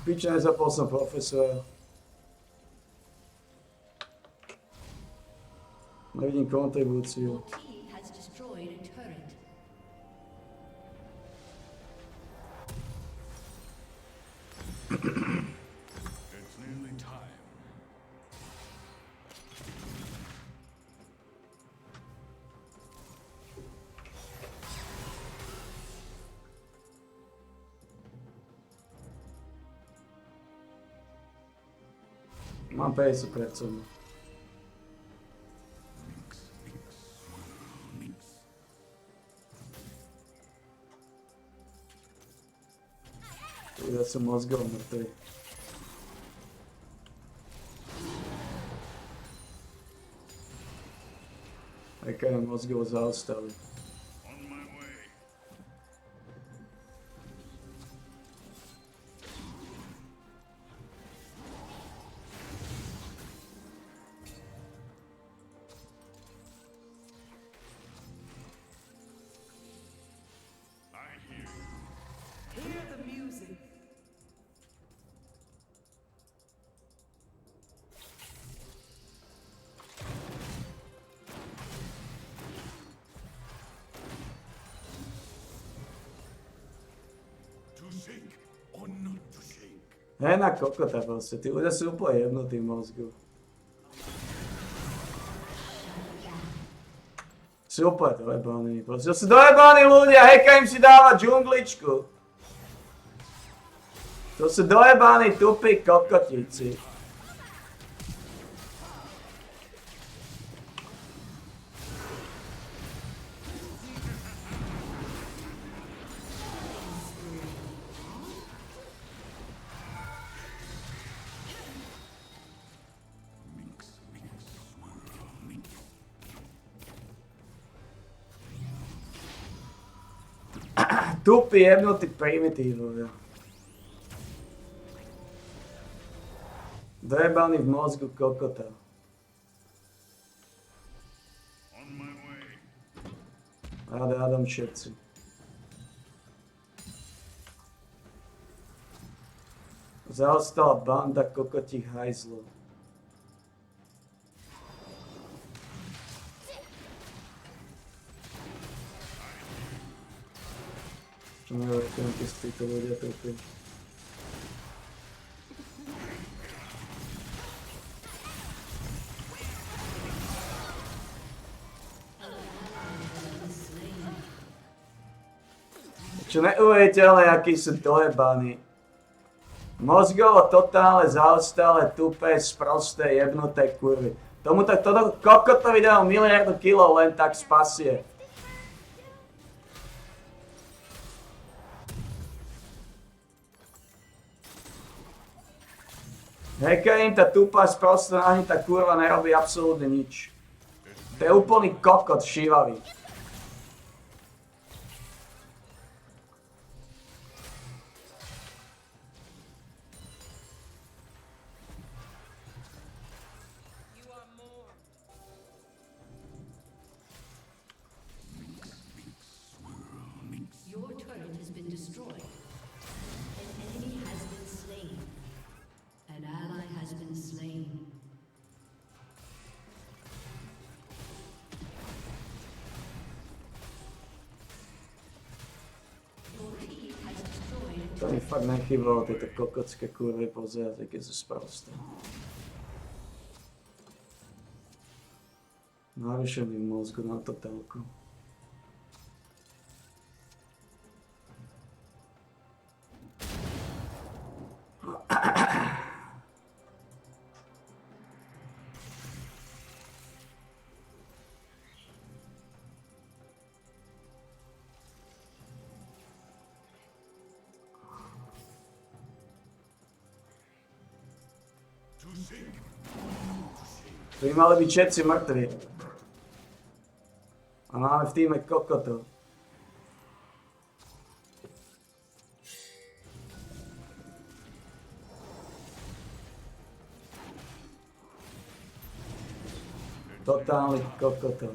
Piče, nezapol som profesora. Nevidím kontribúciu. Team has destroyed a turret. It's nearly time. Mám pejsu pred sebou. Ja som mozgov mŕtvy. Aká je mozgov zaostali. Hear the music. To shake or not to shake. Hej na kokota proste, tí ľudia sú úplne jebnutí v mozgu. Sú úplne dojebaní, proste sú dojebaní ľudia, hejka im si dáva džungličku. To sú dojebaní tupí kokotíci. Tupí jebnutí primitívovia. Dojebaný v mozgu kokota. Hádam všetci. Zaostala banda kokotích hajzlov. Čo neviem, keď títo ľudia trpí. Čo neuveriteľné, akí sú dojebaní. Mozgovo totálne zaostalé, tupé, sprosté, jebnuté kurvy. Toto kokotovi dal miliardu kilov len tak spasie. Hejka im tá tupá sprostá, ani tá kurva nerobí absolútne nič. To je úplný kokot šívavý. Your turret has been destroyed. An enemy has been slain. An ally has been slain. Your team has destroyed a To mi fakt nechybalo, tieto kokotské kurvy pozerať, aké sú sprosté. Narušený mozgu na totálku. By mali byť všetci mŕtvi. A máme v týme kokotov. Totálnych kokotov.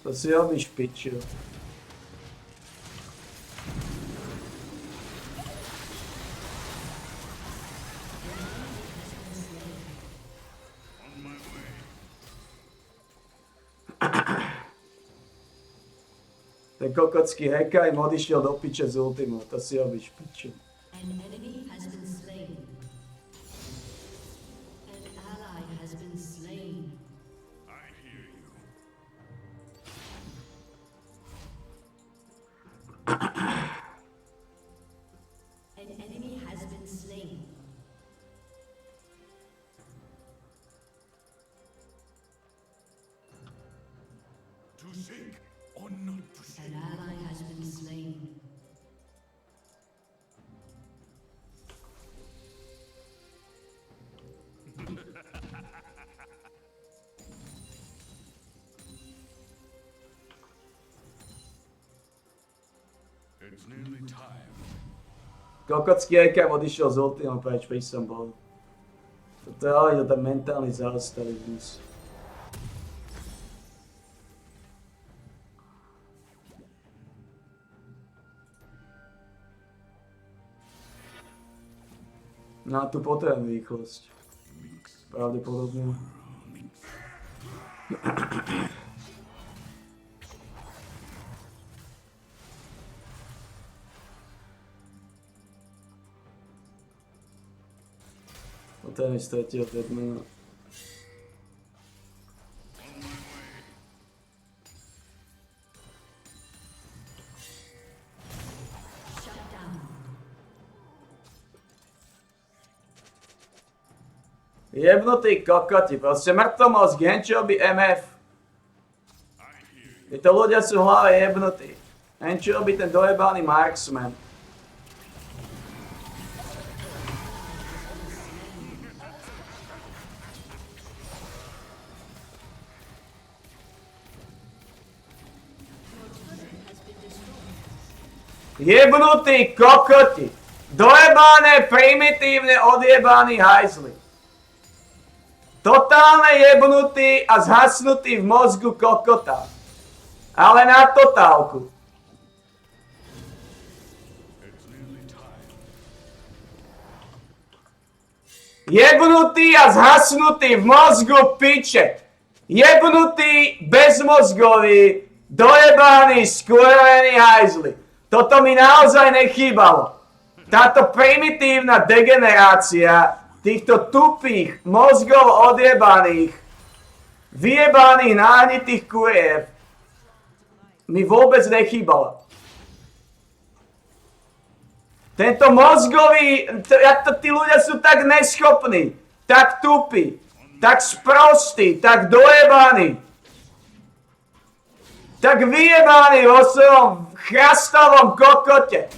To si robíš piču. Ten kokotský hekaj im odišiel do piče z ultimu, to si robíš piču. An enemy has been slain. An ally has been slain. I hear you. An enemy has been slain. To seek or not to seek. An ally has been slain. It's nearly time. Kokotský hekaj odišiel z ultimu preč, keď som bol. Toto je ale ten mentálny zaostalizmus. No a tu potrebujem rýchlosť. Pravdepodobne. Potrebujem z tretieho Deadmana. Jebnutý kokoti, proste mŕtvomozgy, jen čo robí MF. Títo ľudia sú v hlave jebnutí. Jen čo robí ten dojebaný marksman. Jebnutí kokoti. Dojebané, primitívne, odjebaní hajzli. Totálne jebnutý a zhasnutý v mozgu kokota. Ale na totálku. Jebnutý a zhasnutý v mozgu piče. Jebnutý, bezmozgový, dojebaný, skurvený hajzli. Toto mi naozaj nechýbalo. Táto primitívna degenerácia týchto tupých, mozgov odjebaných, vyjebaných, náhnitých kuriev mi vôbec nechýbala. Tento mozgový, tí ľudia sú tak neschopní, tak tupí, tak sprostí, tak dojebaní, tak vyjebaní vo svojom chrastavom kokote.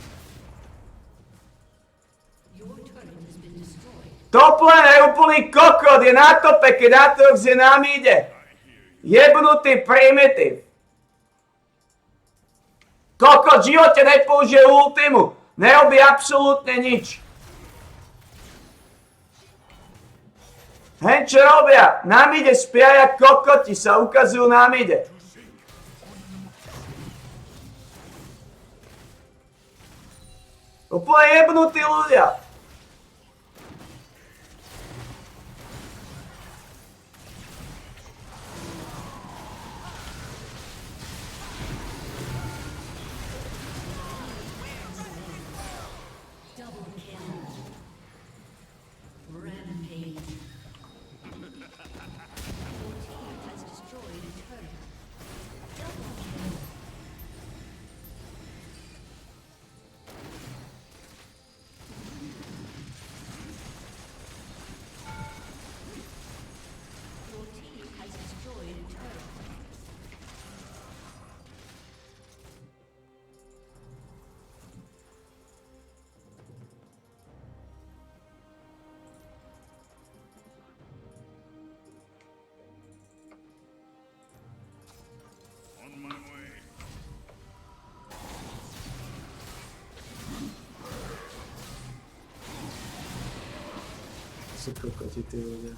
Toplen je úplný kokot, je na tope, keď Atrox je nám ide. Jebnutý primitív. Kokot v živote nepoužije ultimu. Nerobí absolútne nič. Hen čo robia? Nám ide spia jak kokoti, sa ukazujú nám ide. Úplne jebnutí ľudia. Sú kokoti tí ľudia.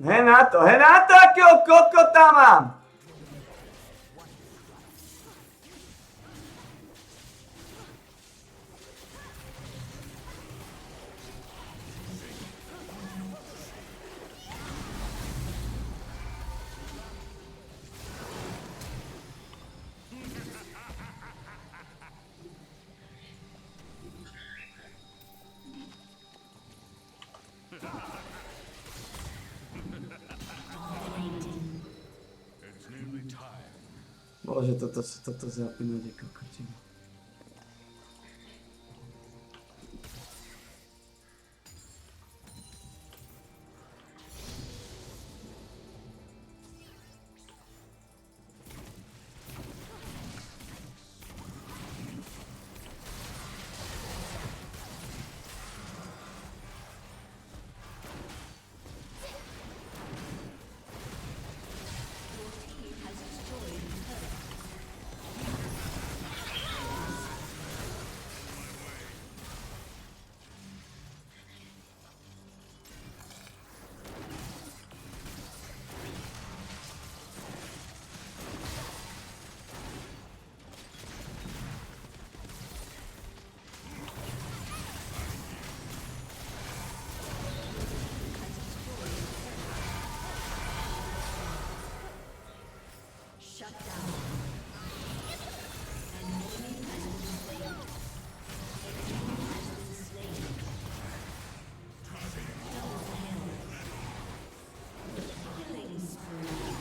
He na to, akého kokota mám! Bože, toto zapínať je kokotina. Shut down. An enemy has been slain. An enemy has been slain. Double kill. Killing spree.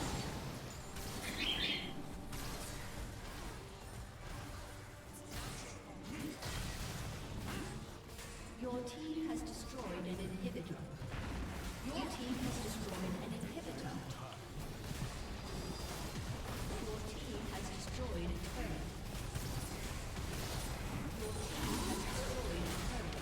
Your team has destroyed an inhibitor. Your team has destroyed an inhibitor. Your team has destroyed a turret. Your team has destroyed a turret.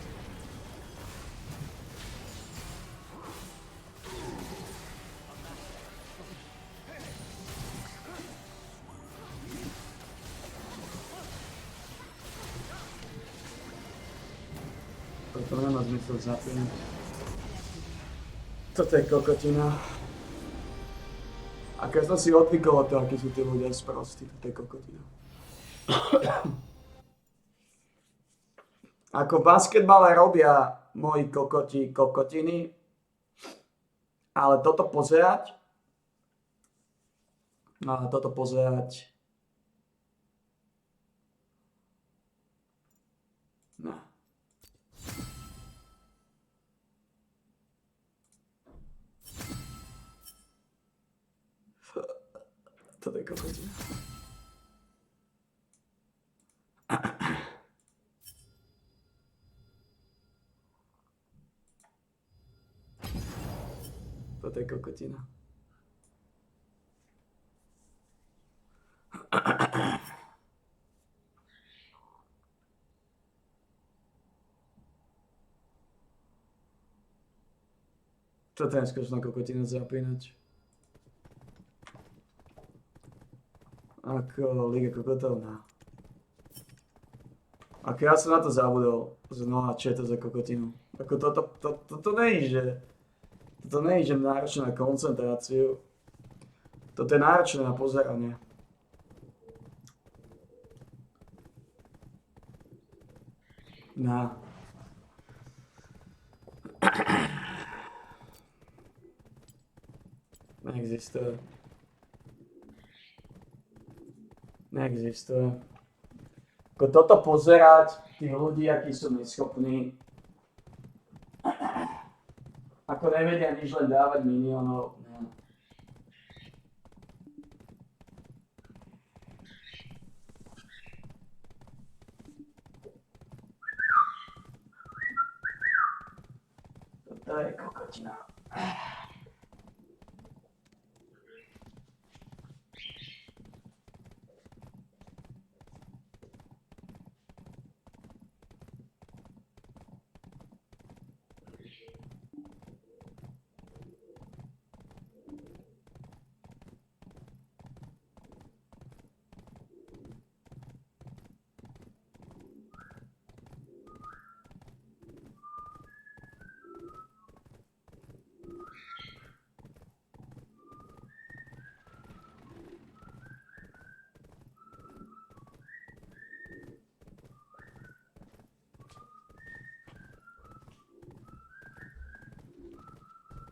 Toto nemá zmysel zapínať. Toto je kokotina. A keď som si odvykol od toho, akí sú tí ľudia sprostí, toto je kokotina. Ako v basketbale robia moji kokoti kokotiny, ale toto pozerať, no. Toto je kokotina. Toto je kokotina. Toto je neskutočná kokotina zapínať. Ako Liga kokotov, no. Ako ja som na to zabudol, znova čo je to za kokotinu. Ako toto není, že náročné na koncentráciu. Toto je náročné na pozeranie. No. Neexistuje. Neexistuje. Ako toto pozerať, tí ľudí, akí sú neschopní, ako nevedia nič, len dávať minionov. Ne. Toto je kokotina.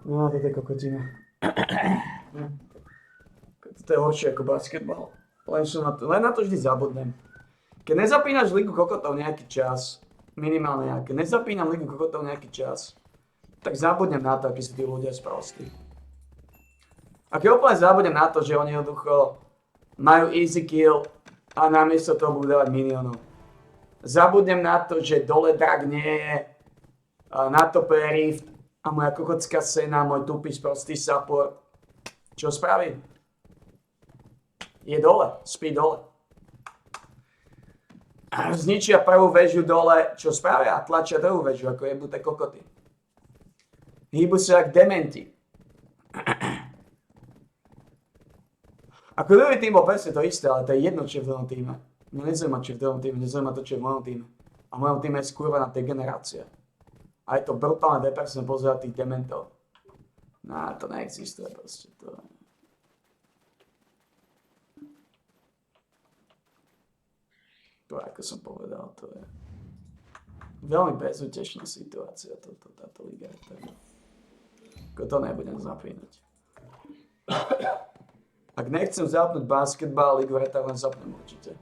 No, to je kokotina. To je horšie ako basketbal. Len na to vždy zabudnem. Keď nezapínaš Ligu kokotov nejaký čas, minimálne nejaké, nezapínam Ligu kokotov nejaký čas, tak zabudnem na to, akí sú tí ľudia sprostí. A keď úplne zabudnem na to, že oni jednoducho majú easy kill a namiesto toho budú dávať miliónov. Zabudnem na to, že dole drak nie je, na tope je rift a moja kokotská sena, môj tupý sprostý support. Čo spraví? Je dole, spí dole. Zničia prvú väžu dole, čo spravia? Tlačia druhú väžu, ako jebnuté kokoty. Hýbu sa jak dementi. Ako druhý tým bol presne to isté, ale to je jedno, čo je v druhom týme. Mňa nezaujíma, čo je v druhom týme, nezaujíma to, čo je v mojom týme. A v mojom týme je skurvená degenerácia. A je to brutálne depresné pozerať tých dementov. No, to neexistuje proste. To ako som povedal, to je veľmi bezútešná situácia, táto liga. Ako to nebudem zapínať. Ak nechcem zapnúť basketbal, ligu tak len zapnem určite.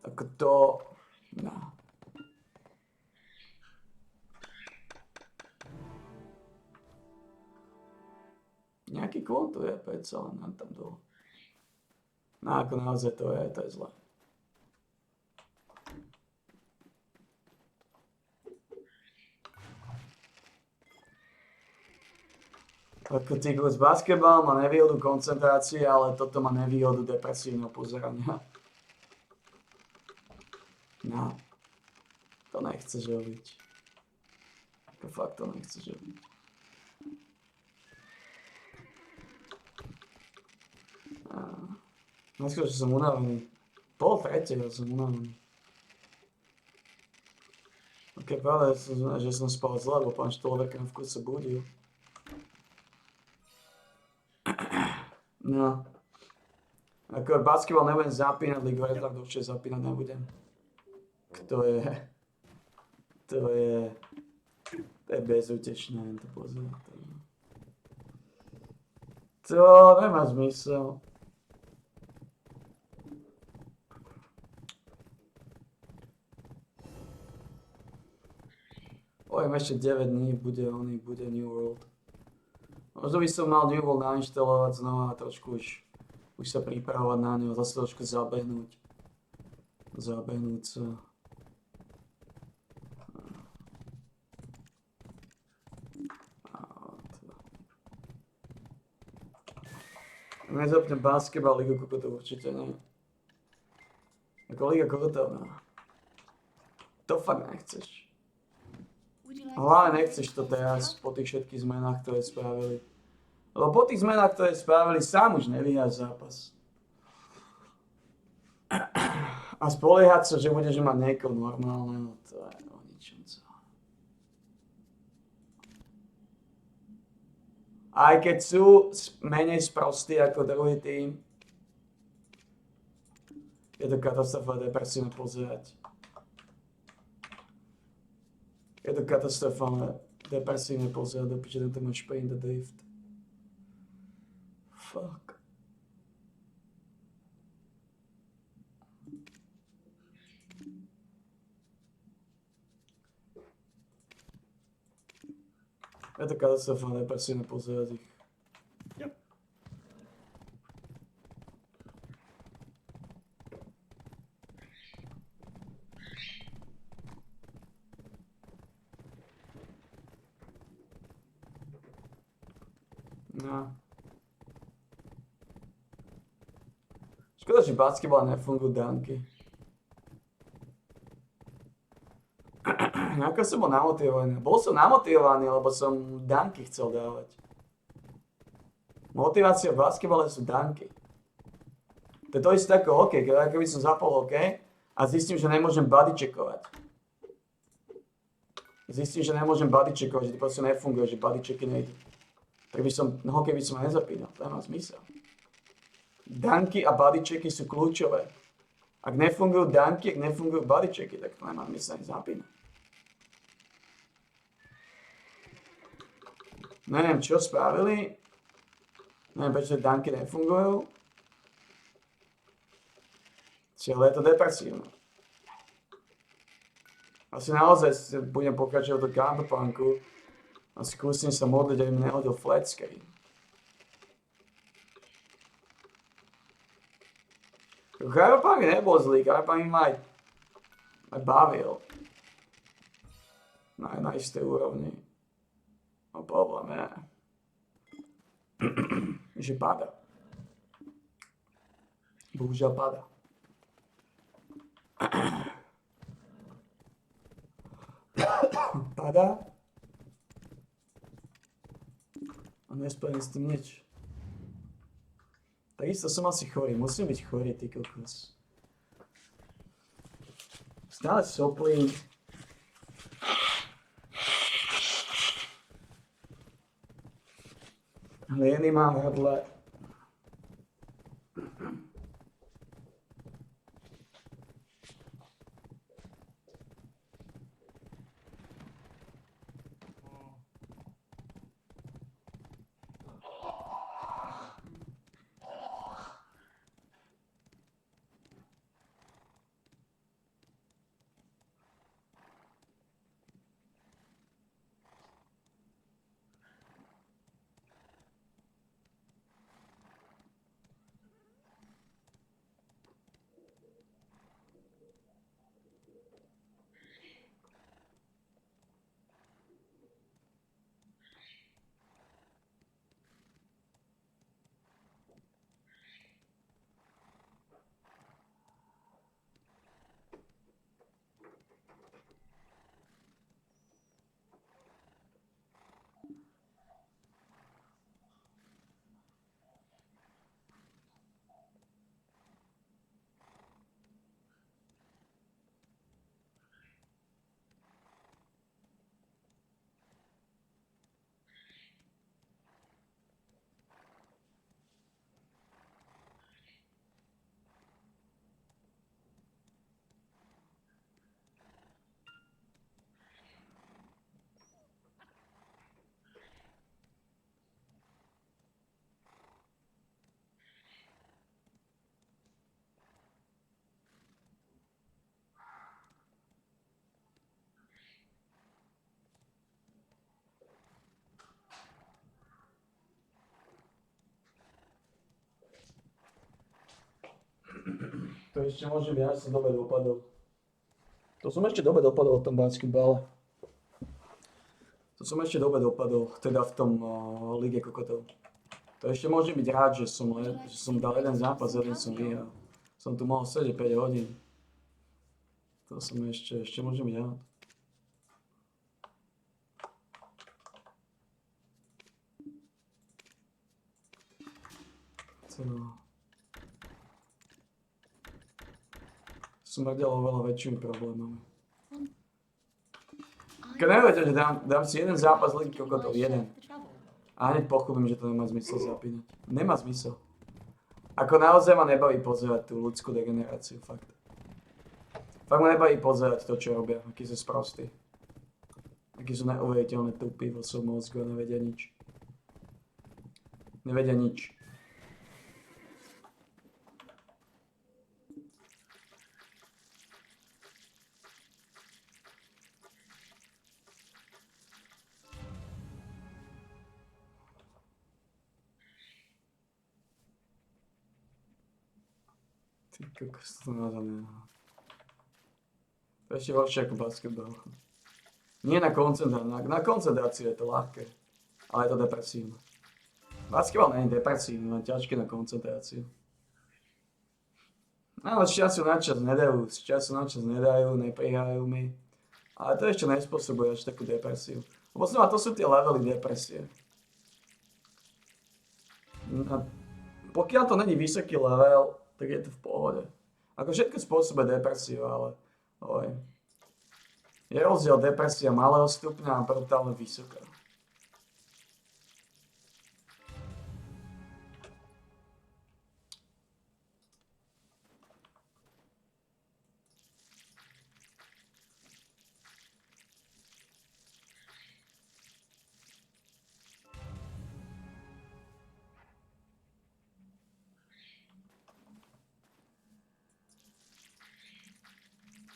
Ako to... No. Nejaký klon tu je, predsa len tam dole. No ako naozaj to je zlé. Ako cyklus basketbal má nevýhodu koncentrácie, ale toto má nevýhodu depresívneho pozerania. No. To nechceš robiť. Ako fakt to nechceš robiť. Neskôr, že som unavený. 2:30 som unavený. Ok, pravda, že som spal zle, lebo pán Štolverk v kuse budil. No. Ako basketbal nebudem zapínať, ligu tak určite zapínať nebudem. To je bezútešné, len to pozerať. To nemá zmysel. Ešte 9 dní bude New World. Možno by som mal New World nainštalovať znova a trošku už sa pripravovať na ňu, zase trošku zabehnúť sa. Nezapnem basketbal, Ligu kokotov určite nie. Ako Liga kokotov, no. To fakt nechceš. Hlavne nechceš to teraz, po tých všetkých zmenách, ktoré spravili. Lebo po tých zmenách, ktoré spravili, sám už nevyhráš zápas. A spoliehať sa, že budeš mať niekoho normálneho, to je o ničom celé. Aj keď sú menej sprostí ako druhý tým, je to katastrofa depresívne pozerať. Je to katastrofálne depresívne pozerať, do piče tento máš pain the drift. Fuck. Je to katastrofálne depresívne pozerať ich. Yep. No. Škoda, že basketbal nefungujú danky. Ako som bol namotivovaný. Bol som namotivovaný, lebo som danky chcel dávať. Motivácia v basketbale sú danky. To je to isté ako hokej. Keby som zapol hokej a zistím, že nemôžem bodycheckovať. Zistím, že nemôžem bodycheckovať, že to proste nefunguje, že bodychecky nejde. Tak by som, hokej by som aj nezapínal, to nemá zmysel. Danky a bodychecky sú kľúčové. Ak nefungujú danky, ak nefungujú bodychecky, tak to nemá zmysel ani zapínať. Neviem, čo spravili. Neviem, prečo danky nefungujú. Ale je to depresívne. Asi naozaj budem pokračovať do counterpunku. A skúsim sa modliť, aby mi nehodil fleckej. Counterpunk nebol zlý, counterpunk ma aj bavil. Na istej úrovni. No problém je, že pada. Bohužiaľ pada. Pada. A nespravím s tým nič. Takisto som asi chorý. Musím byť chorý, ty kokos. Stále soplím. Hlieny mám v hrdle. To ešte môže byť, ja som dobre dopadol. To som ešte dobre dopadol v tom basketbale. To som ešte dobre dopadol, teda v tom Lige kokotov. To ešte môže byť rád, že som dal jeden zápas, jeden som vyhral. Som tu mohol sedieť 5 hodín. To som ešte môže byť rád. Smrdel oveľa väčšími problémami. Keď neviete, že dám si jeden zápas Ligy kokotov, jeden. A hneď pochopím, že to nemá zmysel zapínať. Nemá zmysel. Ako naozaj ma nebaví pozerať tú ľudskú degeneráciu, fakt. Fakt ma nebaví pozerať to, čo robia, akí sú sprostí. Akí sú neuveriteľné tupí vo svojom mozgu a nevedia nič. Nevedia nič. Ty kokos, to naozaj nemá. To je ešte horšie ako basketbal. Nie na koncentráciu, na koncentráciu je to ľahké, ale je to depresívne. Basketbal nie je depresívny, len ťažké na koncentráciu. Ale z času na čas nedajú, neprihrajú mi. Ale to ešte nespôsobuje až takú depresiu. Lebo to sú tie levely depresie. A pokiaľ to není vysoký level, tak je to v pohode. Ako všetko spôsobuje depresiu, ale je rozdiel depresia malého stupňa a brutálne vysoká.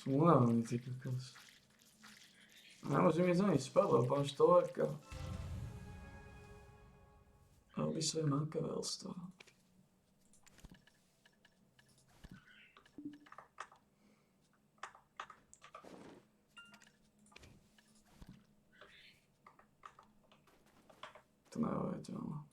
Som unavený, ty kokos. Nemôžem ísť ani spať, lebo pán Štovárka. Robí svoje makavelstvo. To neuveriteľné.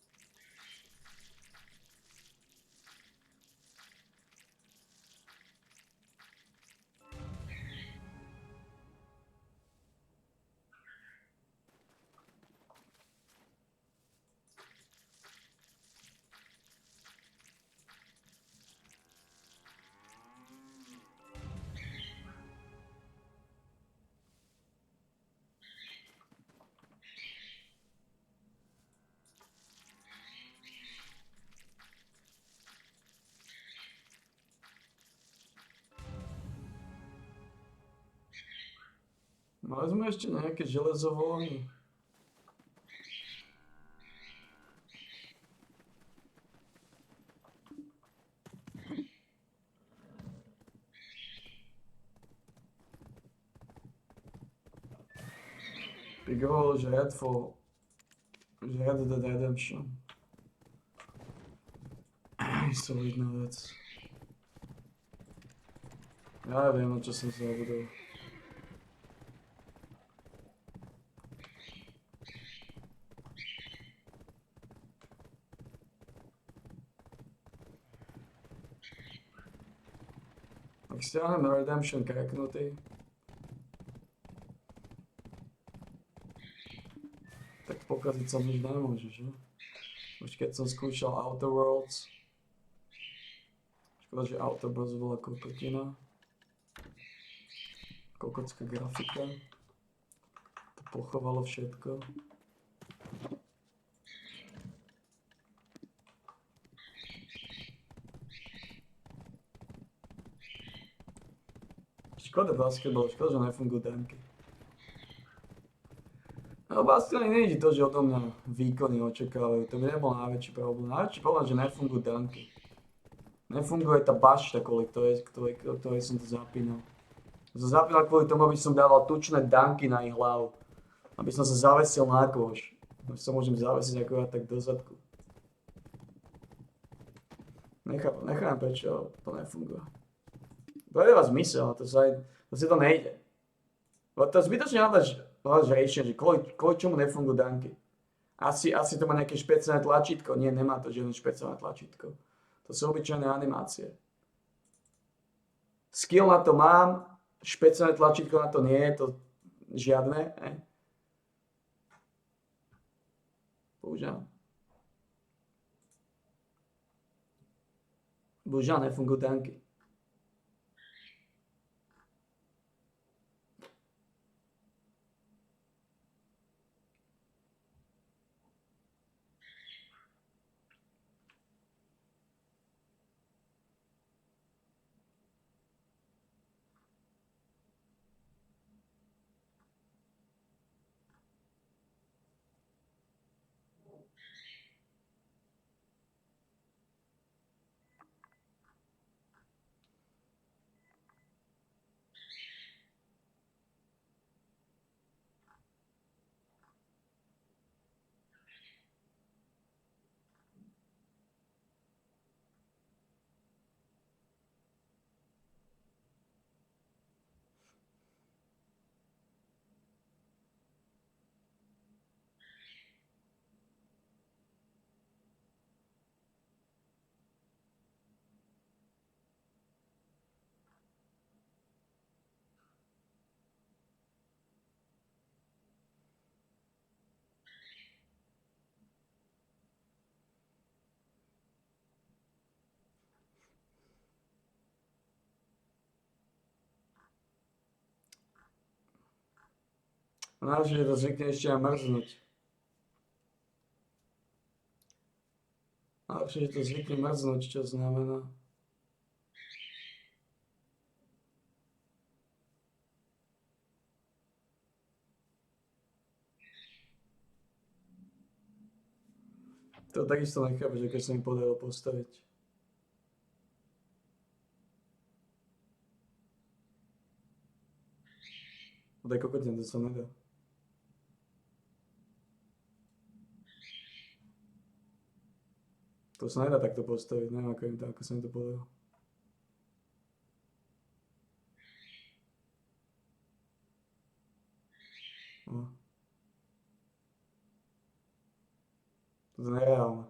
Mali sme ešte nejaké železovolny. Big Hole, že Red Dead Redemption. Solidná vec. Ja viem, na čo som sa zabudol. Ak stiahnem Redemption kreknutý, tak pokaziť sa nič nemôže, že? Už keď som skúšal Outer Worlds, škoda, že Outer Worlds bola kokotina, kokocká grafika, to pochovalo všetko. Škoda basketbal, škoda, že nefungujú damky. No basketbal nie je to, že odo mňa výkony očakávajú, to by nebol najväčší problém. Najväčší problém, že nefungujú damky. Nefunguje tá bašta, kvôli ktorej som to zapínal. Som zapínal kvôli tomu, aby som dával tučné danky na ich hlavu. Aby som sa zavesil na kôž. Už sa môžem zavesiť akorát tak do zadku. Nechápam, prečo to nefunguje. To je vás zmysel, to si to nejde. To zbytočne hľadaš riešenie, že kvôli čomu nefungujú danky. Asi to má nejaké špeciálne tlačítko. Nie, nemá to žiadne špeciálne tlačítko. To sú obyčajné animácie. Skill na to mám, špeciálne tlačítko na to nie je, to žiadne. Bohužiaľ nefungujú danky. Najlepšie, že to zvykne ešte aj mrznúť. Najlepšie, že to zvykne mrznúť, čo znamená. To takisto nechápe, že keď sa mi podarilo postaviť. To je kokotne, to sa nedá. To sa nedá takto postaviť, neviem ako sa mi to povedal. No. To je nereálne.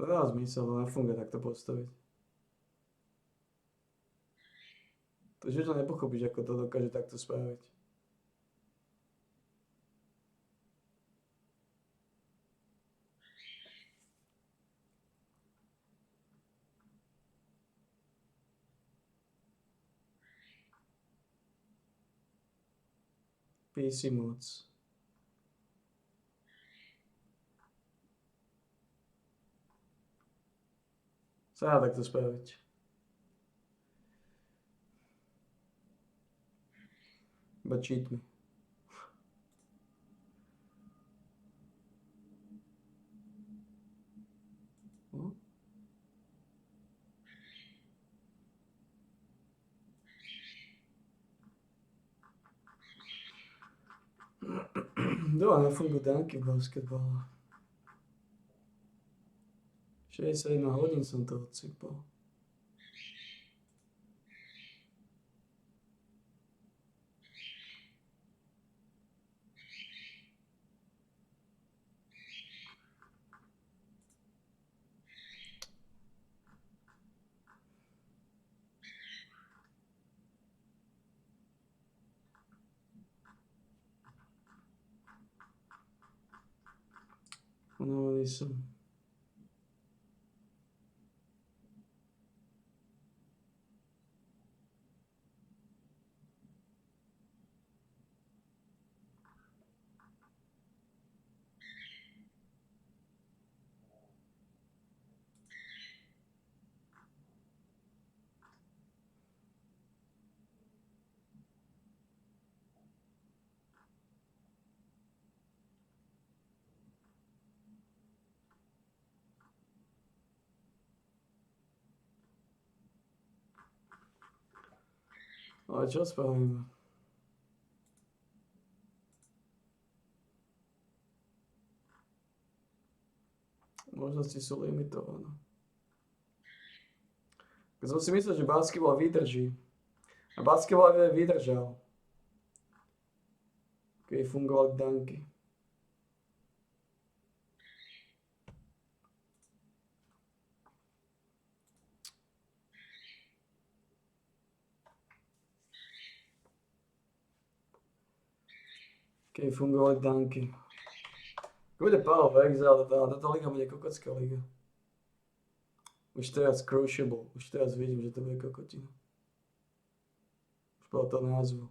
To dá zmysel, to nefunguje takto postaviť. To že to nepochopíš, ako to dokáže takto spraviť. PC mods. Sa dá takto spraviť. Iba cheat me. No. Dole nefungujú dánky v basketbale. 61 hodín som to odsypal. Unavený som. Ale čo spravíme? Možnosti sú limitované. Keď som si myslel, že basketbal vydrží. A basketbal vydržal. Keď fungovali danky. Keď fungovali danky. Bude Power of Exile, táto liga bude kokotská liga. Už teraz cruciable, už teraz vidím, že to bude kokotina. Už podľa toho názvu.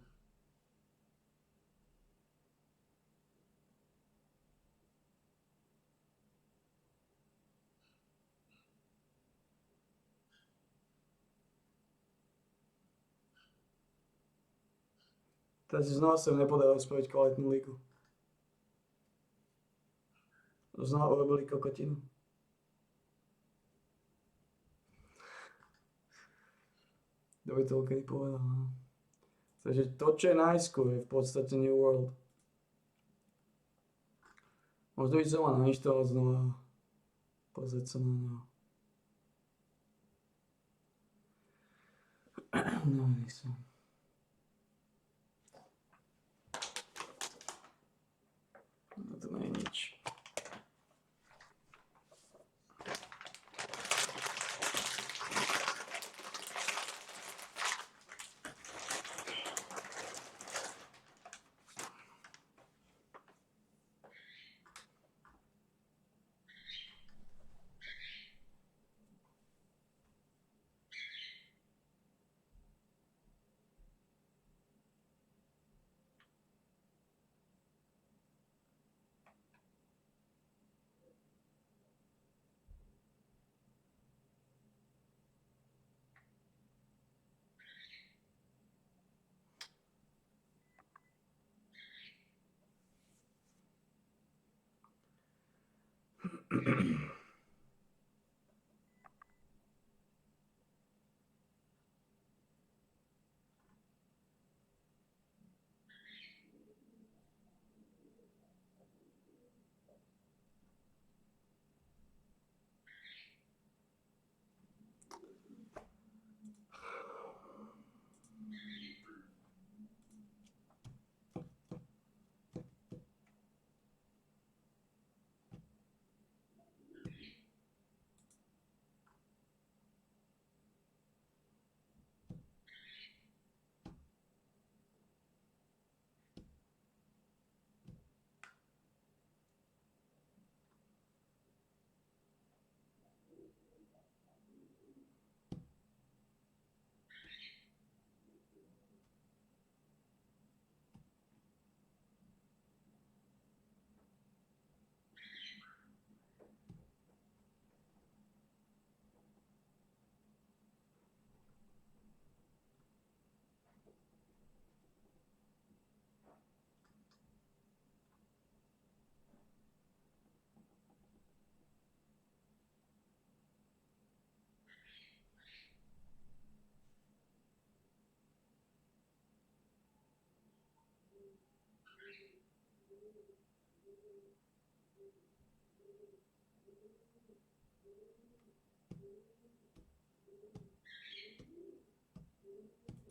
Teraz si znova sa nepodarilo spraviť kvalitnú ligu. Znova urobili kokotinu. Kto by to kedy povedal, no? Takže to, čo je najskôr, je v podstate New World. Možno by som mal nainštalovať znova. Pozrieť sa na ňo. No, nisam. To není nič.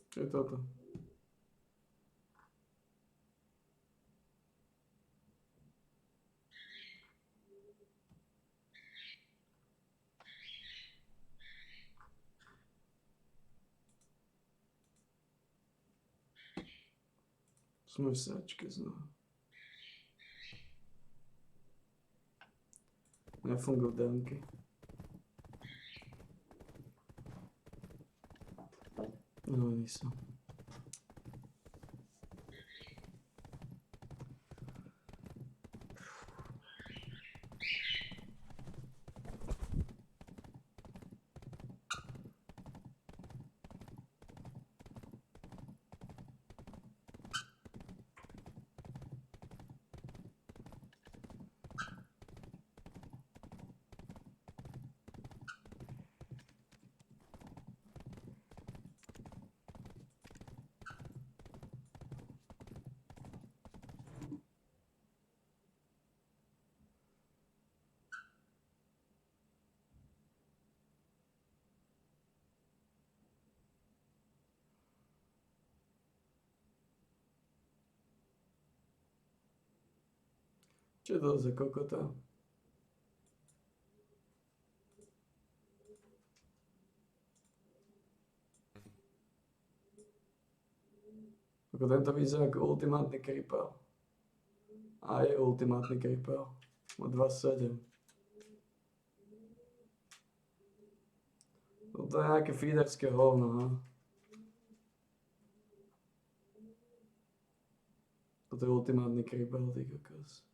Čo je toto? Sme v sáčke znova. Nefungujú dánky. No, nisam. Čo je to za kokota? Ako tento vyzerá ako ultimátny creeper. A je ultimátny creeper. Má 2.7. Toto je nejaké feederské hovno, ha? Toto je ultimátny creeper, ty kokos.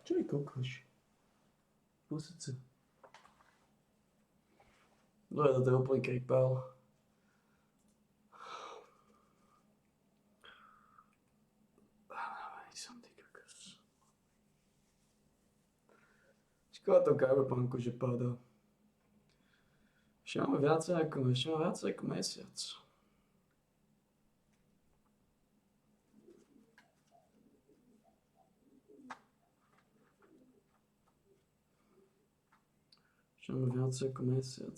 Čo koukáš? Pusť sa. No to je úplný kripál. Som ty kokos. Škoda to Cyberpunku, že padá. Ešte máme viacej ako mesiac. Ešte máme viacej ako mesiac.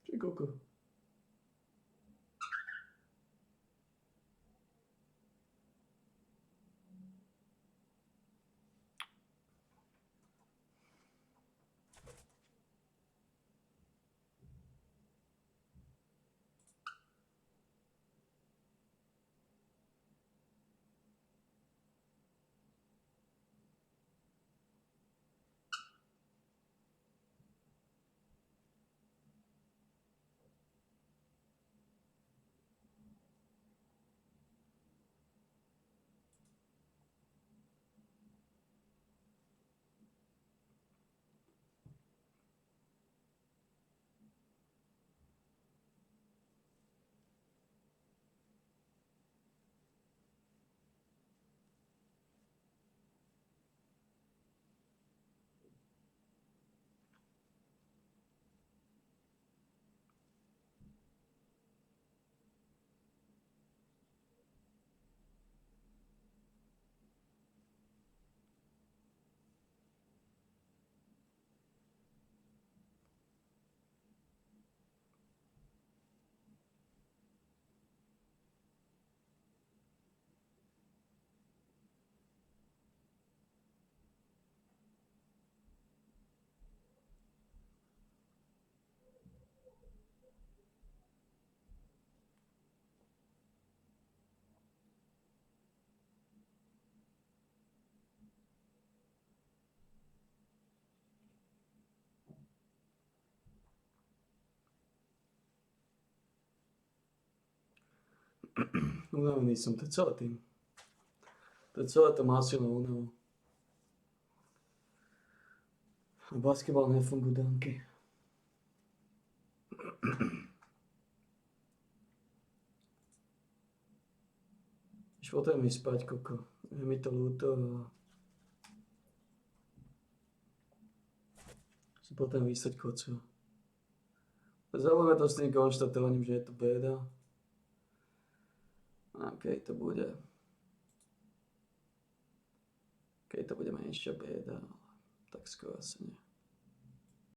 Čo koko? Unavený som, to je celé tým. To je celé to násilné únavu. A basketbal nefunguje, Danky. Už potrebujem ísť spať, koko. Je mi to ľúto. Si potrebujem vysať kocu. Zaujímavé to s tým konštatovaním, že je to béda. Keď to bude... Keď to bude menšia béda, tak skoro asi nie.